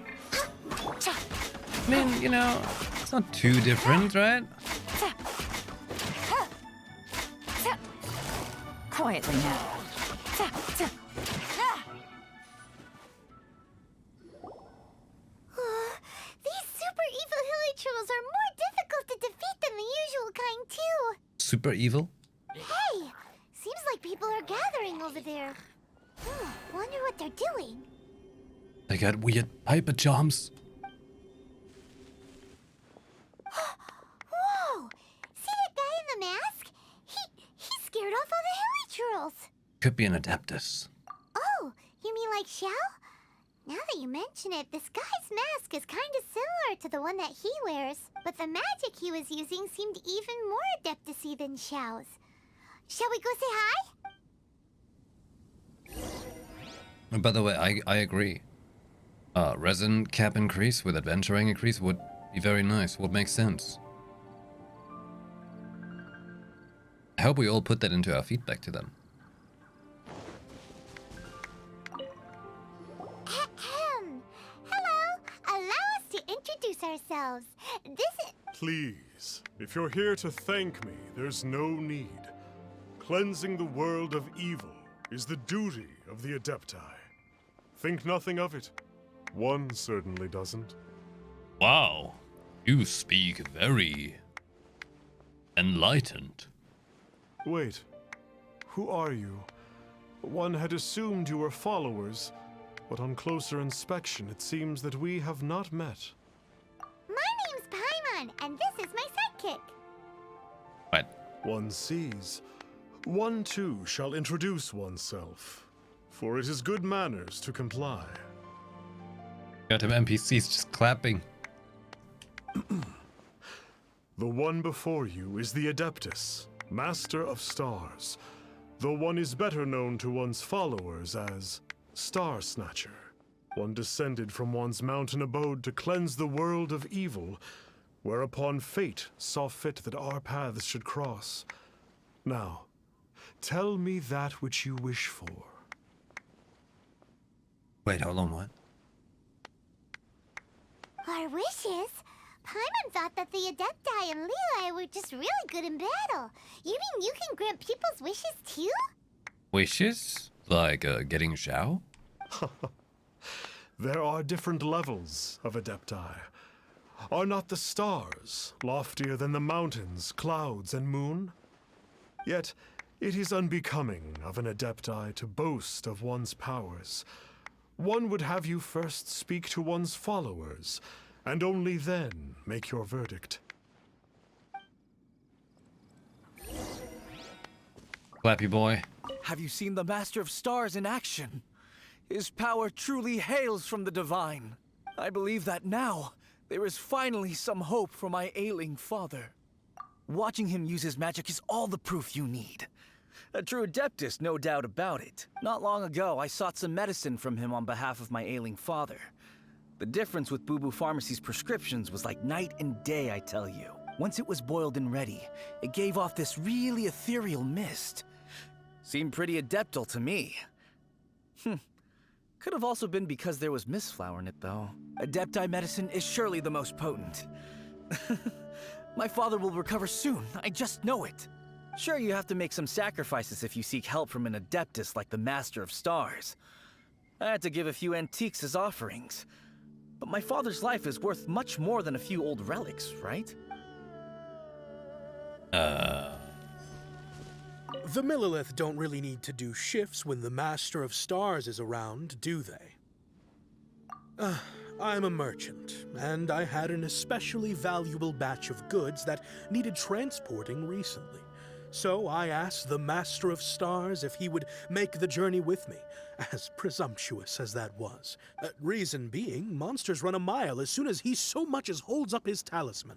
I mean, you know, it's not too different, right? Quietly now. These super evil hilly trolls are more difficult to defeat than the usual kind too. Super evil? Hey, seems like people are gathering over there. Wonder what they're doing. They got weird piper charms. Whoa! See that guy in the mask? He scared off all the hilly trolls. Could be an Adeptus. Oh, you mean like Xiao? Now that you mention it, this guy's mask is kind of similar to the one that he wears, but the magic he was using seemed even more Adeptus-y than Xiao's. Shall we go say hi? And by the way, I agree. Resin cap increase with adventuring increase would be very nice, would make sense. I hope we all put that into our feedback to them. Hello, allow us to introduce ourselves. This is... Please, if you're here to thank me, there's no need. Cleansing the world of evil is the duty of the Adepti. Think nothing of it. One certainly doesn't. Wow, you speak very enlightened. Wait, who are you? One had assumed you were followers, but on closer inspection it seems that we have not met. My name's Paimon, and this is my sidekick. What? One sees. One too shall introduce oneself, for it is good manners to comply. Got him NPCs just clapping. The one before you is the Adeptus, Master of Stars, though one is better known to one's followers as Star Snatcher. One descended from one's mountain abode to cleanse the world of evil, whereupon fate saw fit that our paths should cross. Now, tell me that which you wish for. Wait, hold on, what? Our wishes? Paimon thought that the Adepti and Liyue were just really good in battle. You mean you can grant people's wishes too? Wishes? Like, getting Xiao? There are different levels of Adepti. Are not the stars loftier than the mountains, clouds, and moon? Yet, it is unbecoming of an Adepti to boast of one's powers. One would have you first speak to one's followers, and only then make your verdict. Clappy boy. Have you seen the Master of Stars in action? His power truly hails from the divine. I believe that now, there is finally some hope for my ailing father. Watching him use his magic is all the proof you need. A true Adeptus, no doubt about it. Not long ago, I sought some medicine from him on behalf of my ailing father. The difference with Boo Boo Pharmacy's prescriptions was like night and day, I tell you. Once it was boiled and ready, it gave off this really ethereal mist. Seemed pretty adeptal to me. Could have also been because there was mistflower in it, though. Adepti medicine is surely the most potent. My father will recover soon, I just know it. Sure, you have to make some sacrifices if you seek help from an Adeptus like the Master of Stars. I had to give a few antiques as offerings. But my father's life is worth much more than a few old relics, right? The Millilith don't really need to do shifts when the Master of Stars is around, do they? I'm a merchant, and I had an especially valuable batch of goods that needed transporting recently. So I asked the Master of Stars if he would make the journey with me, as presumptuous as that was. Reason being, monsters run a mile as soon as he so much as holds up his talisman.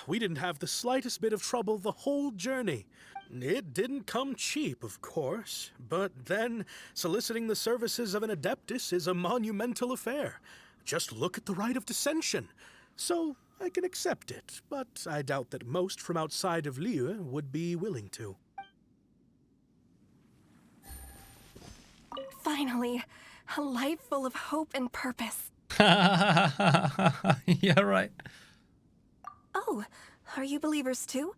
We didn't have the slightest bit of trouble the whole journey. It didn't come cheap, of course, but then soliciting the services of an Adeptus is a monumental affair. Just look at the Rite of Dissension. So I can accept it, but I doubt that most from outside of Liyue would be willing to. Finally, a life full of hope and purpose. Yeah, right. Oh, are you believers too?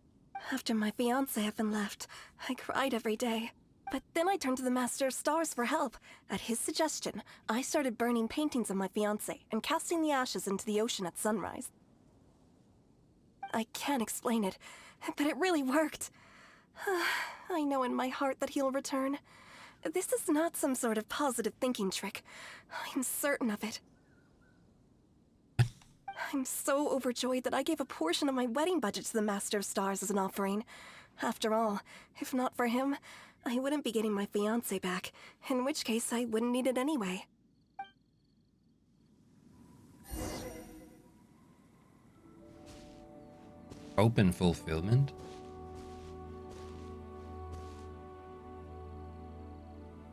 After my fiancé had been left, I cried every day. But then I turned to the Master of Stars for help. At his suggestion, I started burning paintings of my fiancé and casting the ashes into the ocean at sunrise. I can't explain it, but it really worked. I know in my heart that he'll return. This is not some sort of positive thinking trick. I'm certain of it. I'm so overjoyed that I gave a portion of my wedding budget to the Master of Stars as an offering. After all, if not for him, I wouldn't be getting my fiancé back, in which case I wouldn't need it anyway. Open fulfillment?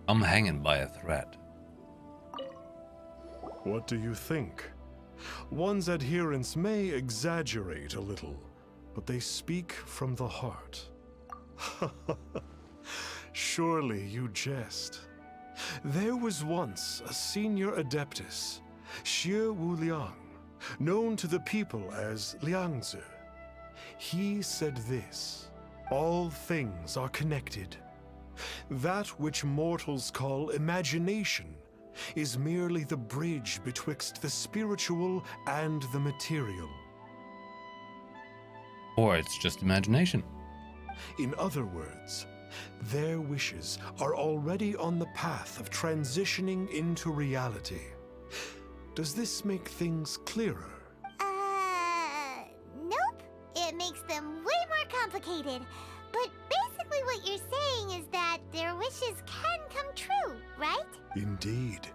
I'm hanging by a thread. What do you think? One's adherents may exaggerate a little, but they speak from the heart. Surely you jest. There was once a senior Adeptus, Xie Wuliang, known to the people as Liangzi. He said this: all things are connected. That which mortals call imagination is merely the bridge betwixt the spiritual and the material. Or it's just imagination. In other words, their wishes are already on the path of transitioning into reality. Does this make things clearer? Nope. It makes them way more complicated. But basically what you're saying is that their wishes can come true, right? Indeed.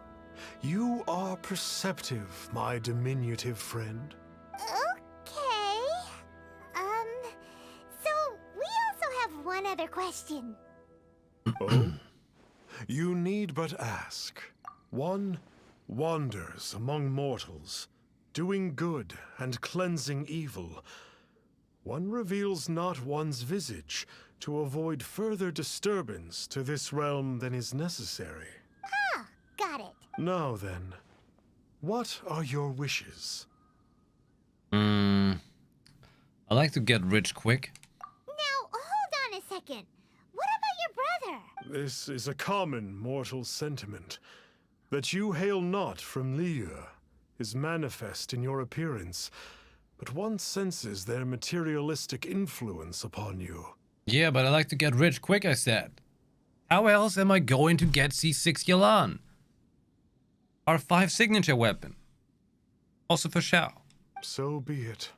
You are perceptive, my diminutive friend. Okay. So we also have one other question. Oh? You need but ask. One wanders among mortals, doing good and cleansing evil. One reveals not one's visage to avoid further disturbance to this realm than is necessary. Ah, got it. Now then, what are your wishes? I like to get rich quick. Now, hold on a second. What about your brother? This is a common mortal sentiment. That you hail not from Liyue is manifest in your appearance, but one senses their materialistic influence upon you. Yeah, but I like to get rich quick, I said. How else am I going to get C6 Yalan? Our 5 signature weapon. Also for Shao. So be it.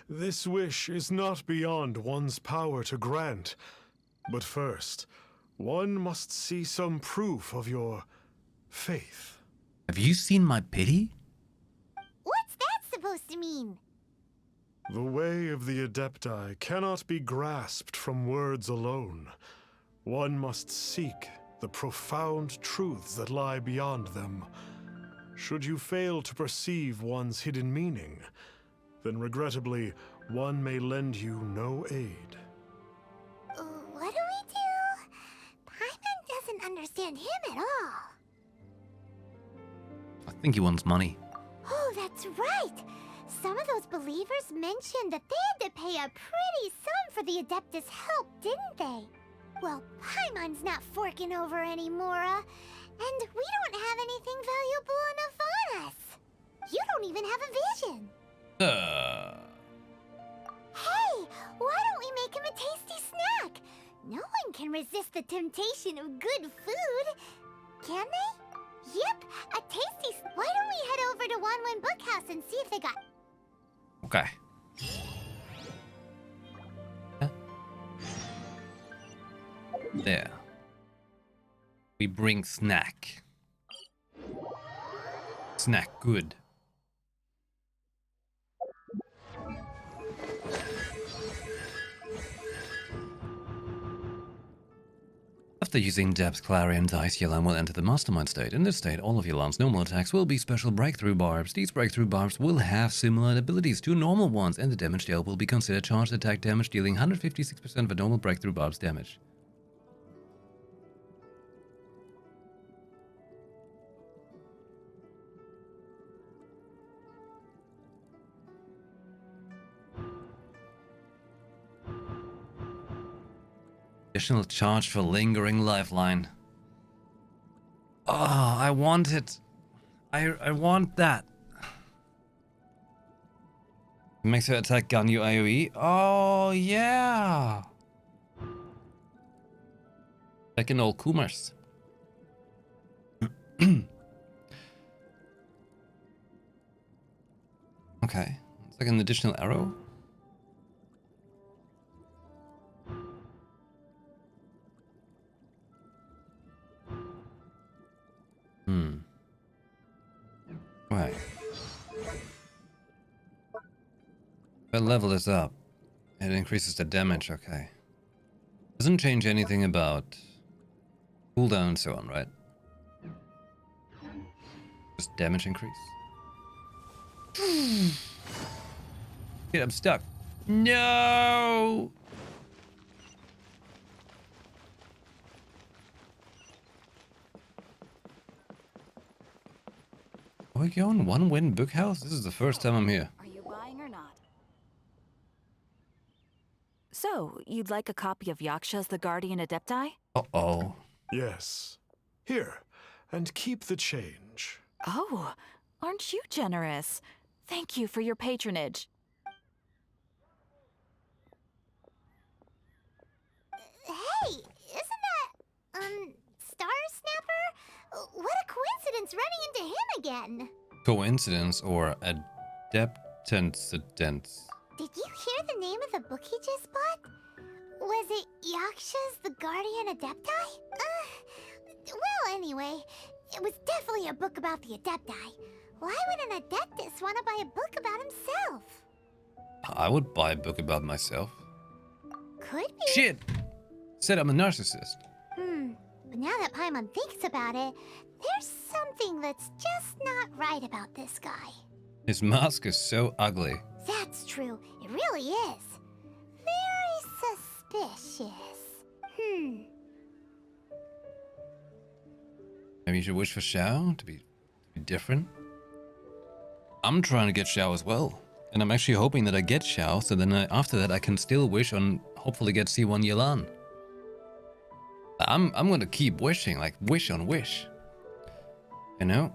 This wish is not beyond one's power to grant. But first, one must see some proof of your faith. Have you seen my pity? What's that supposed to mean? The way of the Adepti cannot be grasped from words alone. One must seek the profound truths that lie beyond them. Should you fail to perceive one's hidden meaning, then regrettably, one may lend you no aid. What do we do? Paimon doesn't understand him at all. I think he wants money. Oh, that's right. some of those believers mentioned that they had to pay a pretty sum for the Adeptus' help, didn't they? Well, Paimon's not forking over anymore, and we don't have anything valuable enough on us. You don't even have a vision. Hey, why don't we make him a tasty snack? No one can resist the temptation of good food, can they? Yep, a tasty. Why don't we head over to Wanwen Bookhouse and see if they got. Okay. Huh? There. We bring snack. Snack good. After using Depth, Clarion, Dice, Yelan will enter the Mastermind state. In this state, all of Yelan's normal attacks will be special breakthrough barbs. These breakthrough barbs will have similar abilities to normal ones, and the damage dealt will be considered charged attack damage, dealing 156% of a normal breakthrough barb's damage. Additional charge for lingering lifeline. Oh, I want it. I want that. Makes her attack Ganyu AoE. Oh yeah. Like in old Kumars. Okay. It's like an additional arrow. Right. But level is up. It increases the damage, okay. Doesn't change anything about cooldown and so on, right? Just damage increase. Shit, I'm stuck. No! Are we going Wanwen Bookhouse? This is the first time I'm here. Are you buying or not? So, you'd like a copy of Yaksha's The Guardian Adepti? Uh-oh. Yes. Here, and keep the change. Oh, aren't you generous? Thank you for your patronage. Hey, isn't that, Star Snapper? What a coincidence running into him again. Coincidence or adeptance? Did you hear the name of the book he just bought? Was it Yaksha's The Guardian Adepti? Well, anyway, it was definitely a book about the Adepti. Why would an Adeptus want to buy a book about himself? I would buy a book about myself. Could be. Shit! Said I'm a narcissist. But now that Paimon thinks about it, there's something that's just not right about this guy. His mask is so ugly. That's true. It really is. Very suspicious. Maybe you should wish for Xiao to be different. I'm trying to get Xiao as well. And I'm actually hoping that I get Xiao, so then after that I can still wish on, hopefully get C1 Yelan. I'm gonna keep wishing, like wish on wish. You know?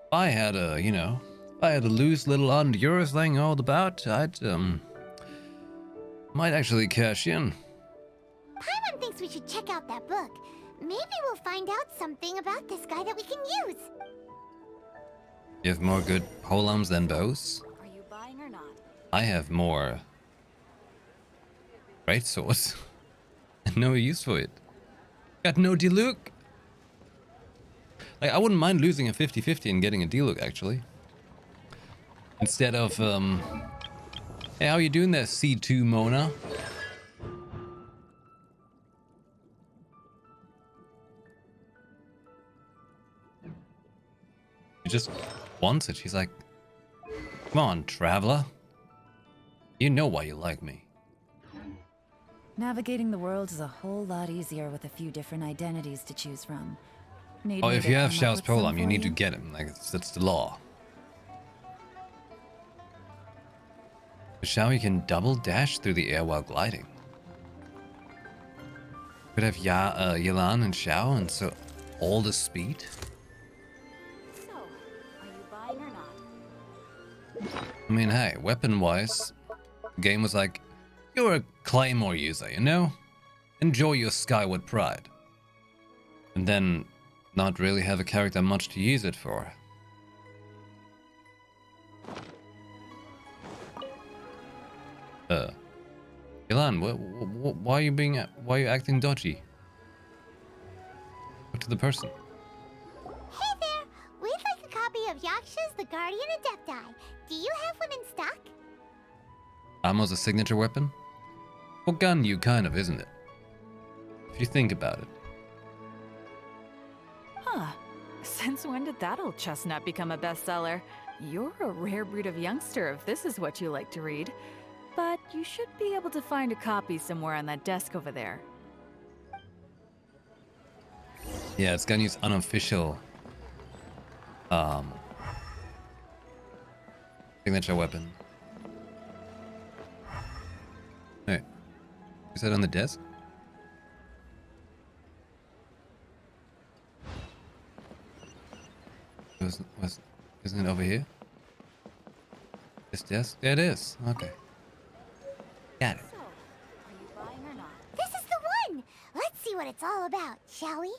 If I had a, if I had a loose little Honduras thing all about, I'd, might actually cash in. Paimon thinks we should check out that book. Maybe we'll find out something about this guy that we can use. You have more good polearms than bows? Are you buying or not? I have more great swords. And no use for it. Got no Diluc. Like, I wouldn't mind losing a 50-50 and getting a Diluc, actually. Instead of, hey, how you doing there, C2 Mona? She just wants it. She's like, come on, traveler. You know why you like me. Navigating the world is a whole lot easier with a few different identities to choose from. Need Oh, me if to you have come up Xiao's with some polearm, you for need to get him. Like, that's the law. Xiaoyi can double dash through the air while gliding. Could have Yelan and Xiao, and so all the speed. So, are you buying or not? I mean, hey, weapon-wise, the game was like, you're a Claymore user, you know? Enjoy your Skyward Pride. And then not really have a character much to use it for. Yelan, why are you acting dodgy? Talk to the person. Hey there! We'd like a copy of Yaksha's The Guardian Adepti. Do you have one in stock? Ammo's a signature weapon? Well, Ganyu kind of, isn't it? If you think about it. Huh. Since when did that old chestnut become a bestseller? You're a rare breed of youngster if this is what you like to read. But you should be able to find a copy somewhere on that desk over there. Yeah, it's Ganyu's unofficial signature weapon. Hey, is that on the desk? Isn't it over here? This desk? There it is. Okay. Got it. So, are you buying or not? This is the one! Let's see what it's all about, shall we?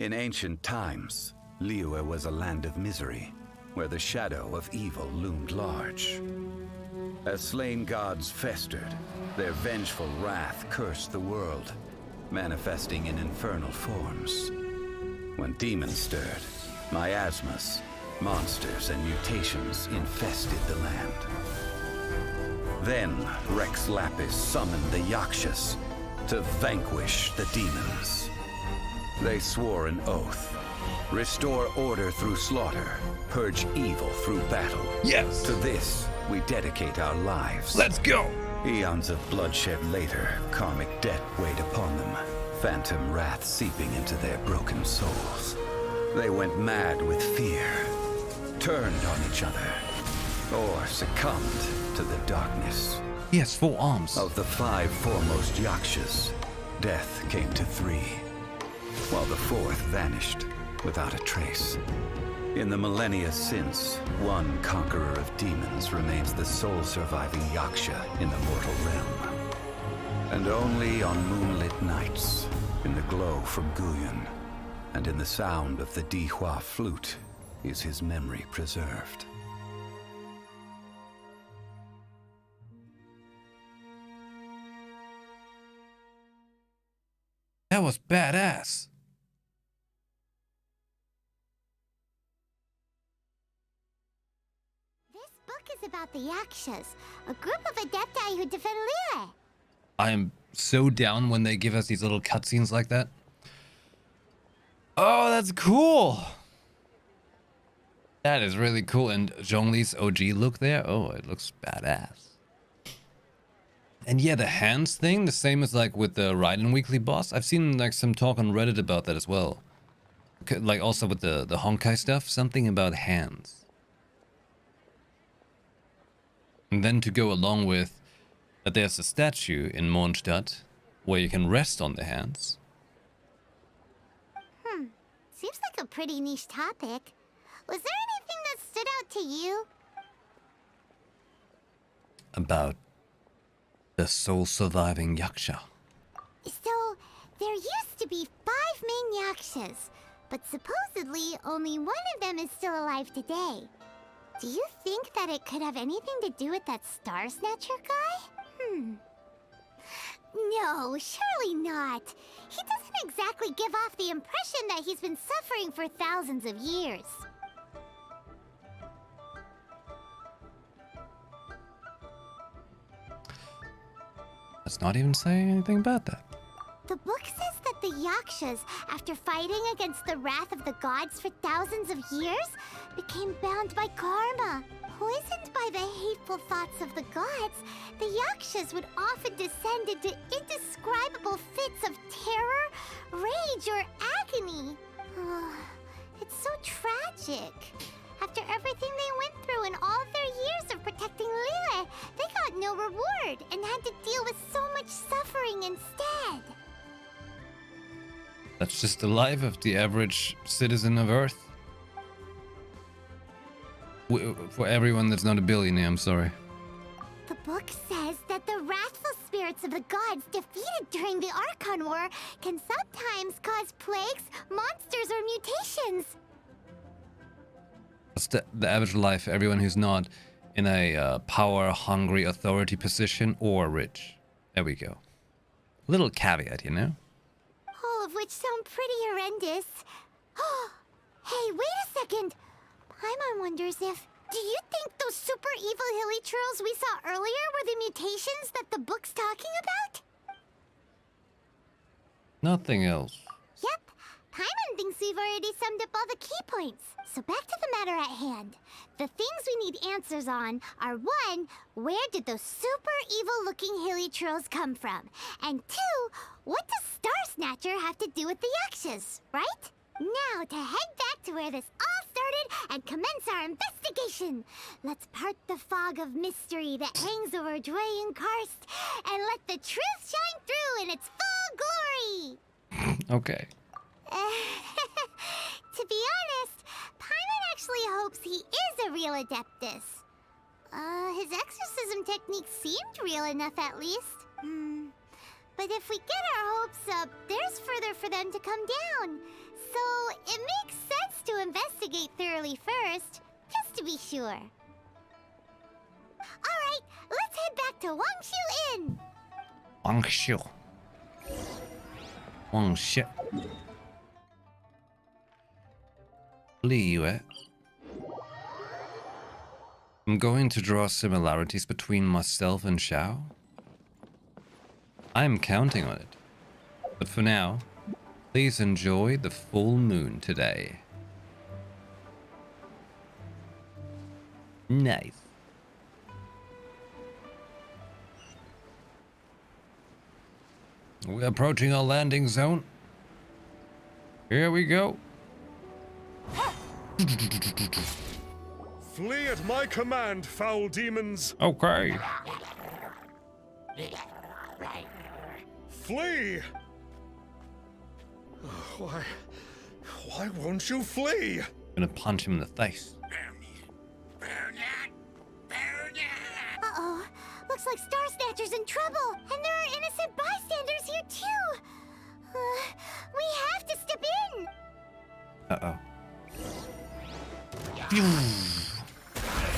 In ancient times, Liyue was a land of misery, where the shadow of evil loomed large. As slain gods festered, their vengeful wrath cursed the world, manifesting in infernal forms. When demons stirred, miasmas, monsters, and mutations infested the land. Then Rex Lapis summoned the Yakshas to vanquish the demons. They swore an oath: restore order through slaughter, purge evil through battle. Yes! To this, we dedicate our lives. Let's go! Eons of bloodshed later, karmic debt weighed upon them, phantom wrath seeping into their broken souls. They went mad with fear, turned on each other, or succumbed to the darkness. He has 4 arms. Of the 5 foremost Yakshas, death came to 3, while the 4th vanished without a trace. In the millennia since, one conqueror of demons remains the sole surviving Yaksha in the mortal realm. And only on moonlit nights, in the glow from Guyan, and in the sound of the Dihua flute, is his memory preserved. That was badass. This book is about the Yakshas, a group of Adepti who defend Liyue. I am so down when they give us these little cutscenes like that. Oh, that's cool. That is really cool. And Zhongli's OG look there. Oh, it looks badass. And yeah, the hands thing, the same as like with the Raiden Weekly boss. I've seen like some talk on Reddit about that as well. Like also with the Honkai stuff, something about hands. And then to go along with that there's a statue in Mondstadt where you can rest on the hands. Seems like a pretty niche topic. Was there anything that stood out to you? About the sole surviving Yaksha. So, there used to be 5 main Yakshas, but supposedly only one of them is still alive today. Do you think that it could have anything to do with that Star Snatcher guy? No, surely not. He doesn't exactly give off the impression that he's been suffering for thousands of years. Let's not even say anything about that. The book says that the Yakshas, after fighting against the wrath of the gods for thousands of years, became bound by karma. Poisoned by the hateful thoughts of the gods, the Yakshas would often descend into indescribable fits of terror, rage, or agony. It's so tragic. After everything they went through in all their years of protecting Liyue, they got no reward and had to deal with so much suffering instead. That's just the life of the average citizen of Earth. For everyone that's not a billionaire, I'm sorry. The book says that the wrathful spirits of the gods defeated during the Archon War can sometimes cause plagues, monsters, or mutations. That's the average life for everyone who's not in a power-hungry authority position or rich. There we go. Little caveat, you know? All of which sound pretty horrendous. Hey, wait a second. Paimon wonders if... Do you think those super evil hilly churls we saw earlier were the mutations that the book's talking about? Nothing else. Yep. Paimon thinks we've already summed up all the key points. So back to the matter at hand. The things we need answers on are 1, where did those super evil-looking hilly churls come from? And 2, what does Star Snatcher have to do with the Yakshas, right? Now to head back to where this all started and commence our investigation. Let's part the fog of mystery that hangs over Dway and Karst and let the truth shine through in its full glory. Okay. To be honest, Paimon actually hopes he is a real Adeptus. His exorcism technique seemed real enough at least. But if we get our hopes up, there's further for them to come down. So it makes sense to investigate thoroughly first, just to be sure. Alright, let's head back to Wangshu Inn. Wangshu. Wangshu. Liyue. I'm going to draw similarities between myself and Xiao. I'm counting on it. But for now, please enjoy the full moon today. Nice. We're approaching our landing zone. Here we go. Flee at my command, foul demons! Okay. Flee! Why won't you flee? I'm gonna punch him in the face. Uh-oh. Looks like Star Snatcher's in trouble, and there are innocent bystanders here too. We have to step in. Uh-oh.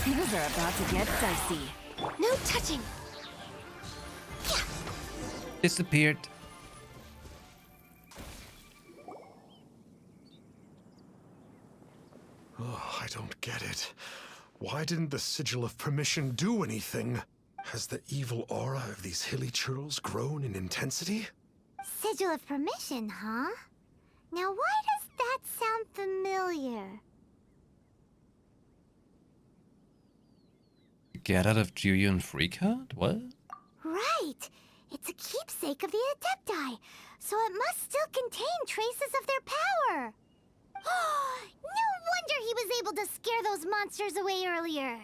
Things are about to get dicey. No touching. Disappeared. Oh, I don't get it. Why didn't the Sigil of Permission do anything? Has the evil aura of these hilly churls grown in intensity? Sigil of Permission, huh? Now why does that sound familiar? Get out of Julian free card? What? Right! It's a keepsake of the Adepti, so it must still contain traces of their power. No wonder he was able to scare those monsters away earlier.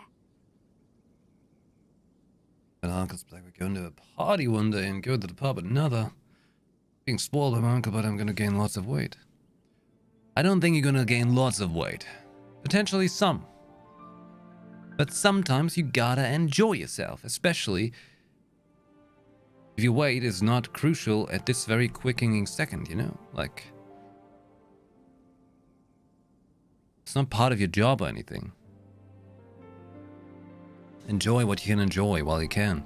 And uncle's like, we're going to a party one day and go to the pub another. Being spoiled by my uncle, but I'm gonna gain lots of weight. I don't think you're gonna gain lots of weight. Potentially some. But sometimes you gotta enjoy yourself, especially if your weight is not crucial at this very quickening second, you know? Like, it's not part of your job or anything. Enjoy what you can enjoy while you can,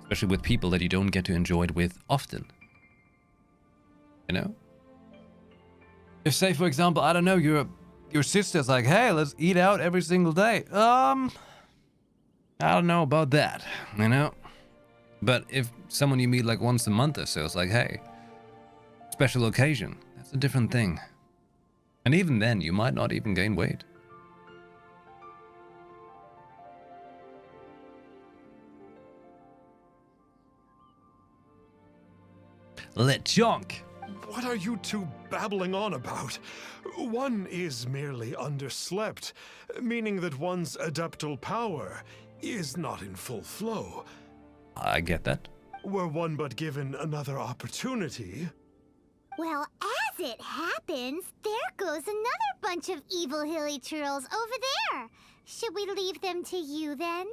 especially with people that you don't get to enjoy it with often. You know? If, say, for example, I don't know, your sister's like, hey, let's eat out every single day. I don't know about that, you know? But if someone you meet like once a month or so is like, hey, special occasion, that's a different thing. And even then, you might not even gain weight. Lechonk. What are you two babbling on about? One is merely underslept, meaning that one's adeptal power is not in full flow. I get that. Were one but given another opportunity... Well, as it happens, there goes another bunch of evil hilly churls over there. Should we leave them to you then?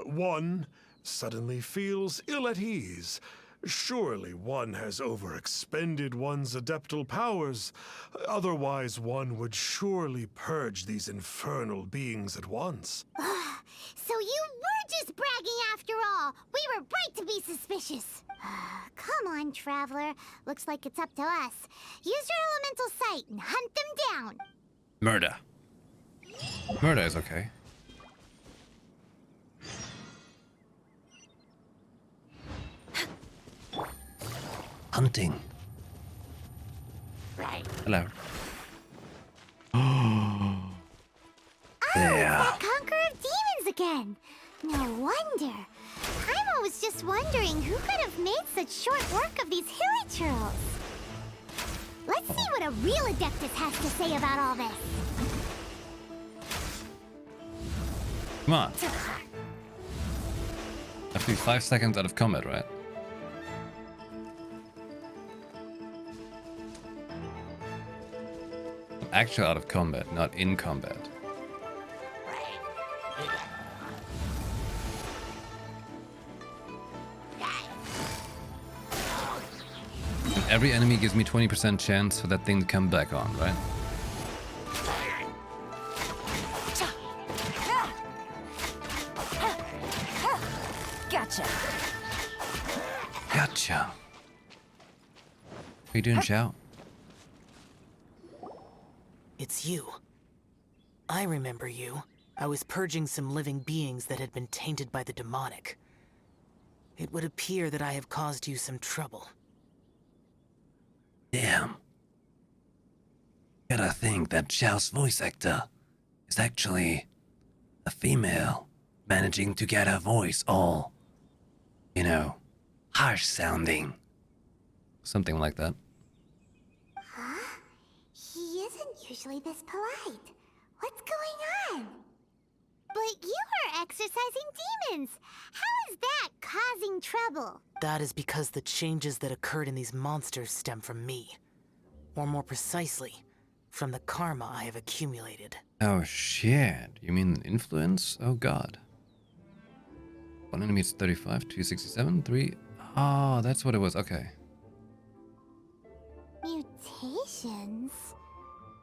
One suddenly feels ill at ease. Surely one has overexpended one's adeptal powers. Otherwise, one would surely purge these infernal beings at once. So you were just bragging after all. We were right to be suspicious. Come on, Traveler. Looks like it's up to us. Use your elemental sight and hunt them down. Murder. Murder is okay. Hunting. Hello. That conqueror of demons again. No wonder. Paimon was just wondering who could have made such short work of these hilly churls. Let's see what a real Adeptus has to say about all this. Come on. Have to be 5 seconds out of combat, right? Actually out of combat, not in combat. And every enemy gives me 20% chance for that thing to come back on, right? Gotcha. Gotcha. How you doing, Xiao? It's you. I remember you. I was purging some living beings that had been tainted by the demonic. It would appear that I have caused you some trouble. Damn. Gotta think that Xiao's voice actor is actually a female managing to get her voice all, you know, harsh sounding. Something like that. Huh? He isn't usually this polite. What's going on? But you are exercising demons. How is that causing trouble? That is because the changes that occurred in these monsters stem from me. Or more precisely, from the karma I have accumulated. Oh shit. You mean influence? Oh god. One enemy is 35, 267, 3. Oh, that's what it was. Okay. Mutations?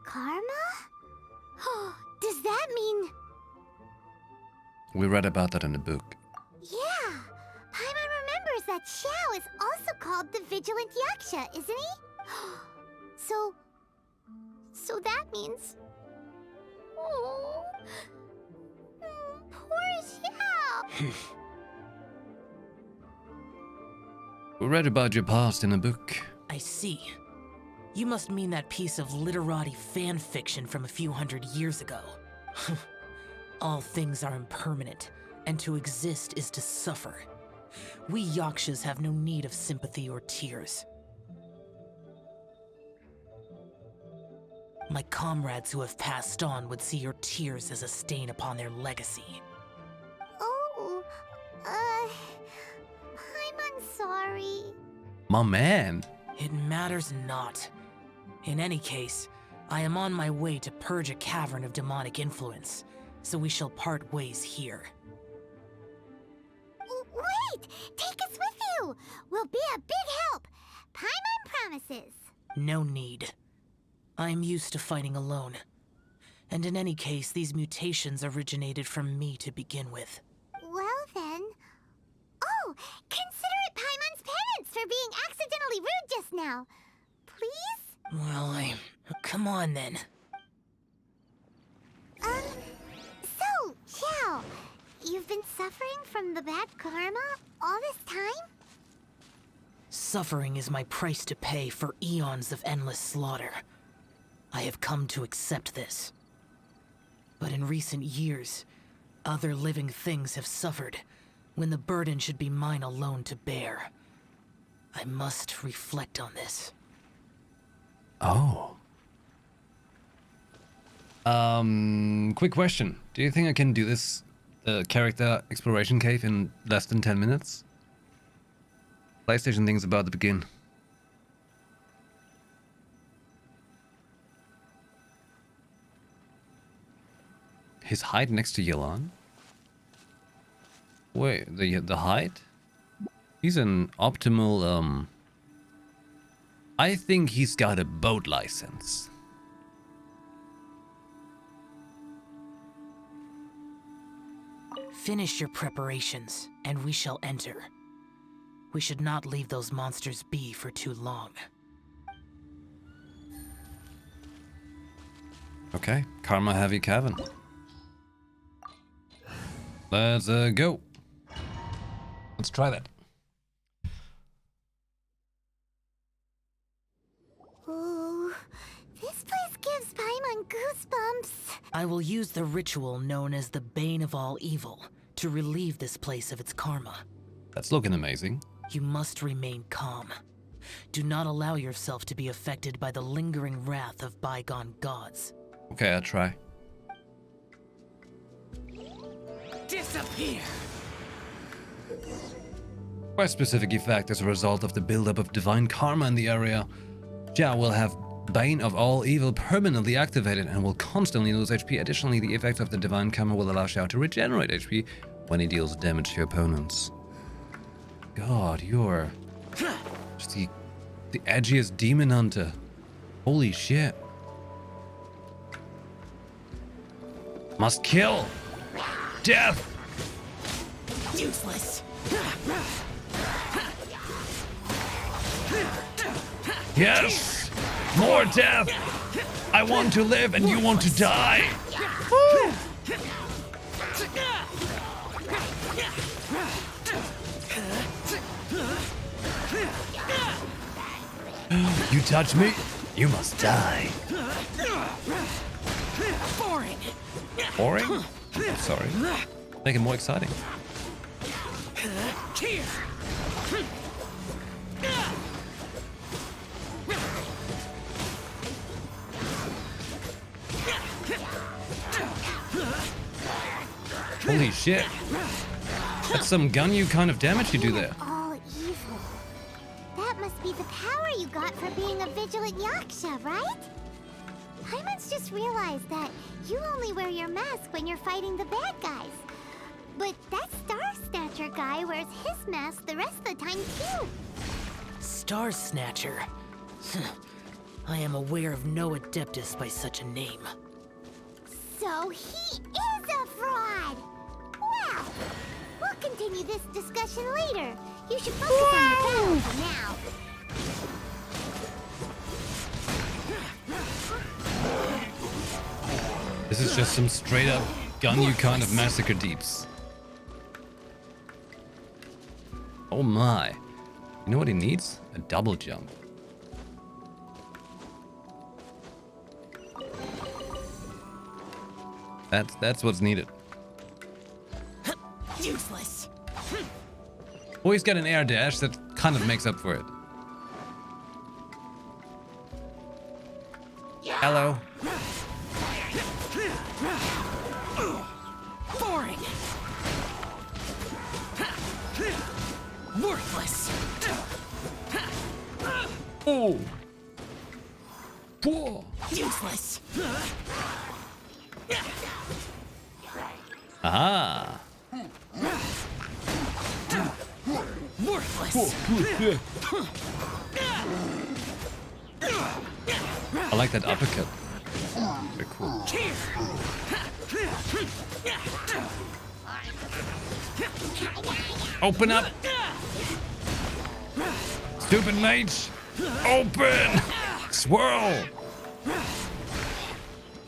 Karma? Does that mean... We read about that in the book. Yeah! Paimon remembers that Xiao is also called the Vigilant Yaksha, isn't he? So that means... Oh... Poor Xiao! We read about your past in a book. I see. You must mean that piece of literati fan fiction from a few hundred years ago. All things are impermanent, and to exist is to suffer. We Yakshas have no need of sympathy or tears. My comrades who have passed on would see your tears as a stain upon their legacy. Oh, I'm sorry. My man. It matters not. In any case, I am on my way to purge a cavern of demonic influence, so we shall part ways here. Wait! Take us with you! We'll be a big help! Paimon promises! No need. I am used to fighting alone. And in any case, these mutations originated from me to begin with. Well then... Oh! Consider it Paimon's penance for being accidentally rude just now. Please? Well, come on then. So, Xiao, you've been suffering from the bad karma all this time? Suffering is my price to pay for eons of endless slaughter. I have come to accept this. But in recent years, other living things have suffered, when the burden should be mine alone to bear. I must reflect on this. Oh. Quick question. Do you think I can do this character exploration cave in less than 10 minutes? PlayStation thing's about to begin. His height next to Yelan? Wait, the height? He's an optimal, I think he's got a boat license. Finish your preparations, and we shall enter. We should not leave those monsters be for too long. Okay, Karma Heavy Cavern. Let's go. Let's try that. Ooh, this place gives Paimon goosebumps. I will use the ritual known as the Bane of All Evil to relieve this place of its karma. That's looking amazing. You must remain calm. Do not allow yourself to be affected by the lingering wrath of bygone gods. Okay, I'll try. Disappear! Quite specific effect as a result of the buildup of divine karma in the area. Jia will have Bane of All Evil permanently activated and will constantly lose HP. Additionally, the effect of the divine karma will allow Xiao to regenerate HP when he deals damage to opponents. God, you're just the edgiest demon hunter. Holy shit. Must kill. Death. Useless. Yes. More death. I want to live and you want to die. Woo. You touch me, you must die. Boring. Boring? Sorry. Make it more exciting. Here. Holy shit. That's some Gunyu kind of damage you do there. All evil. That must be the power you got for being a vigilant yaksha, right? Paimon's just realized that you only wear your mask when you're fighting the bad guys. But that Star Snatcher guy wears his mask the rest of the time too. Star Snatcher. I am aware of no Adeptus by such a name. So he is a fraud! Well, we'll continue this discussion later. You should focus on your battle for now. This is just some straight up Gunyu kind of massacre deeps. Oh my. You know what he needs? A double jump. That's what's needed. Useless. Oh, he's got an air dash that kind of makes up for it. Hello. Boring. Worthless. Oh. Whoa. Useless. Aha. Worthless. I like that uppercut. Very cool. Open up. Stupid mage. Open. Swirl.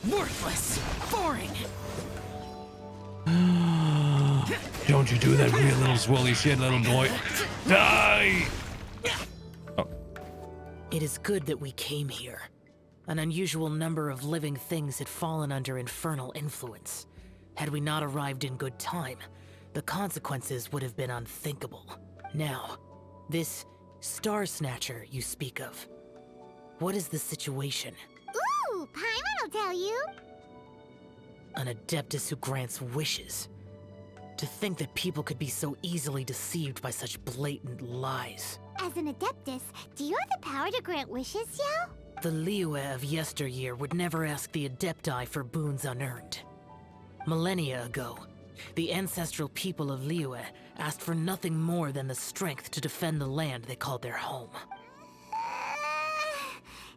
Worthless. Boring. Don't you do that weird little swirly shit, little boy. Die. Oh. It is good that we came here. An unusual number of living things had fallen under infernal influence. Had we not arrived in good time, the consequences would have been unthinkable. Now, this Star Snatcher, you speak of. What is the situation? Ooh, Paimon will tell you. An Adeptus who grants wishes. To think that people could be so easily deceived by such blatant lies. As an Adeptus, do you have the power to grant wishes, Xiao? The Liyue of yesteryear would never ask the Adepti for boons unearned. Millennia ago, the ancestral people of Liyue asked for nothing more than the strength to defend the land they called their home.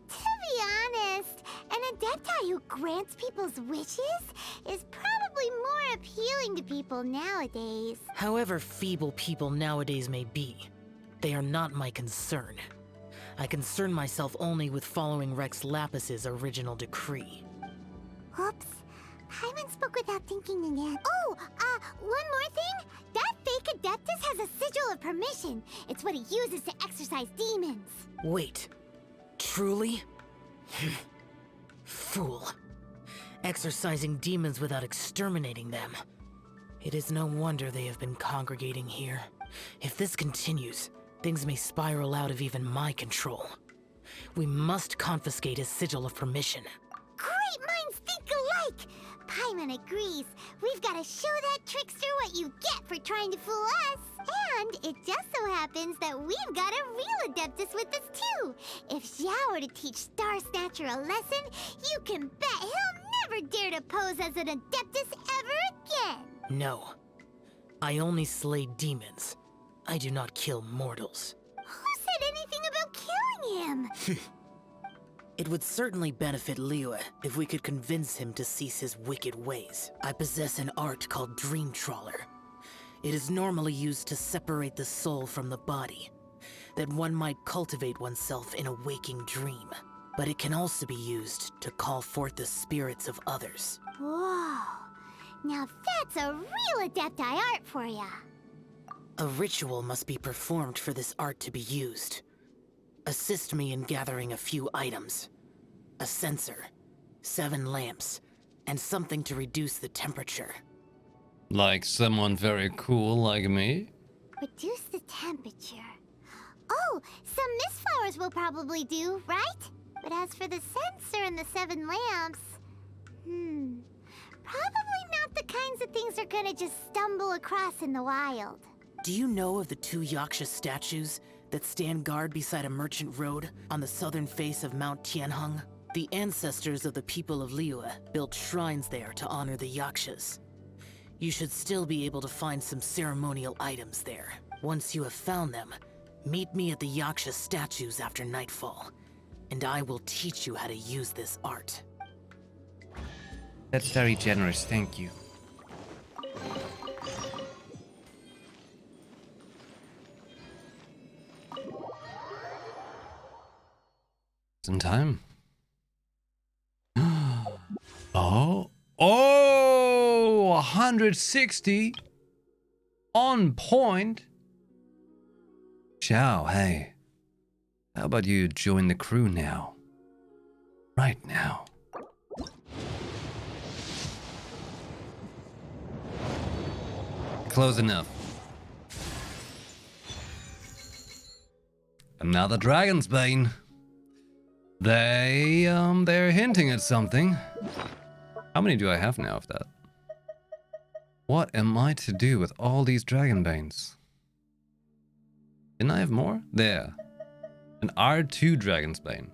To be honest, an Adepti who grants people's wishes is probably more appealing to people nowadays. However feeble people nowadays may be, they are not my concern. I concern myself only with following Rex Lapis's original decree. Oops. Paimon spoke without thinking again. Oh, one more thing. That fake Adeptus has a sigil of permission. It's what he uses to exorcise demons. Wait. Truly? Fool. Exorcising demons without exterminating them. It is no wonder they have been congregating here. If this continues, things may spiral out of even my control. We must confiscate his sigil of permission. Great minds think alike! Paimon agrees. We've got to show that trickster what you get for trying to fool us. And it just so happens that we've got a real Adeptus with us too. If Xiao were to teach Star Snatcher a lesson, you can bet he'll never dare to pose as an Adeptus ever again. No. I only slay demons. I do not kill mortals. Who said anything about killing him? It would certainly benefit Liyue if we could convince him to cease his wicked ways. I possess an art called Dream Trawler. It is normally used to separate the soul from the body, that one might cultivate oneself in a waking dream. But it can also be used to call forth the spirits of others. Whoa. Now that's a real Adepti art for ya. A ritual must be performed for this art to be used. Assist me in gathering a few items. A censer, 7 lamps, and something to reduce the temperature. Like someone very cool like me? Reduce the temperature. Oh, some mist flowers will probably do, right? But as for the censer and the 7 lamps... probably not the kinds of things they're gonna just stumble across in the wild. Do you know of the 2 Yaksha statues that stand guard beside a merchant road on the southern face of Mount Tianheng? The ancestors of the people of Liyue built shrines there to honor the Yakshas. You should still be able to find some ceremonial items there. Once you have found them, meet me at the Yaksha statues after nightfall, and I will teach you how to use this art. That's very generous, thank you. Some time. Oh, 160 on point. Xiao, hey, how about you join the crew now? Right now. Close enough. Another Dragon's Bane. They're hinting at something. How many do I have now of that? What am I to do with all these Dragonbanes? Didn't I have more? There. An R2 Dragon's Bane.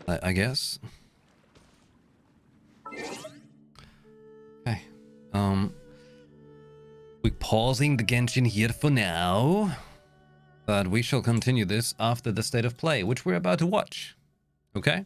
I guess. Okay. We're pausing the Genshin here for now. But we shall continue this after the state of play, which we're about to watch. Okay?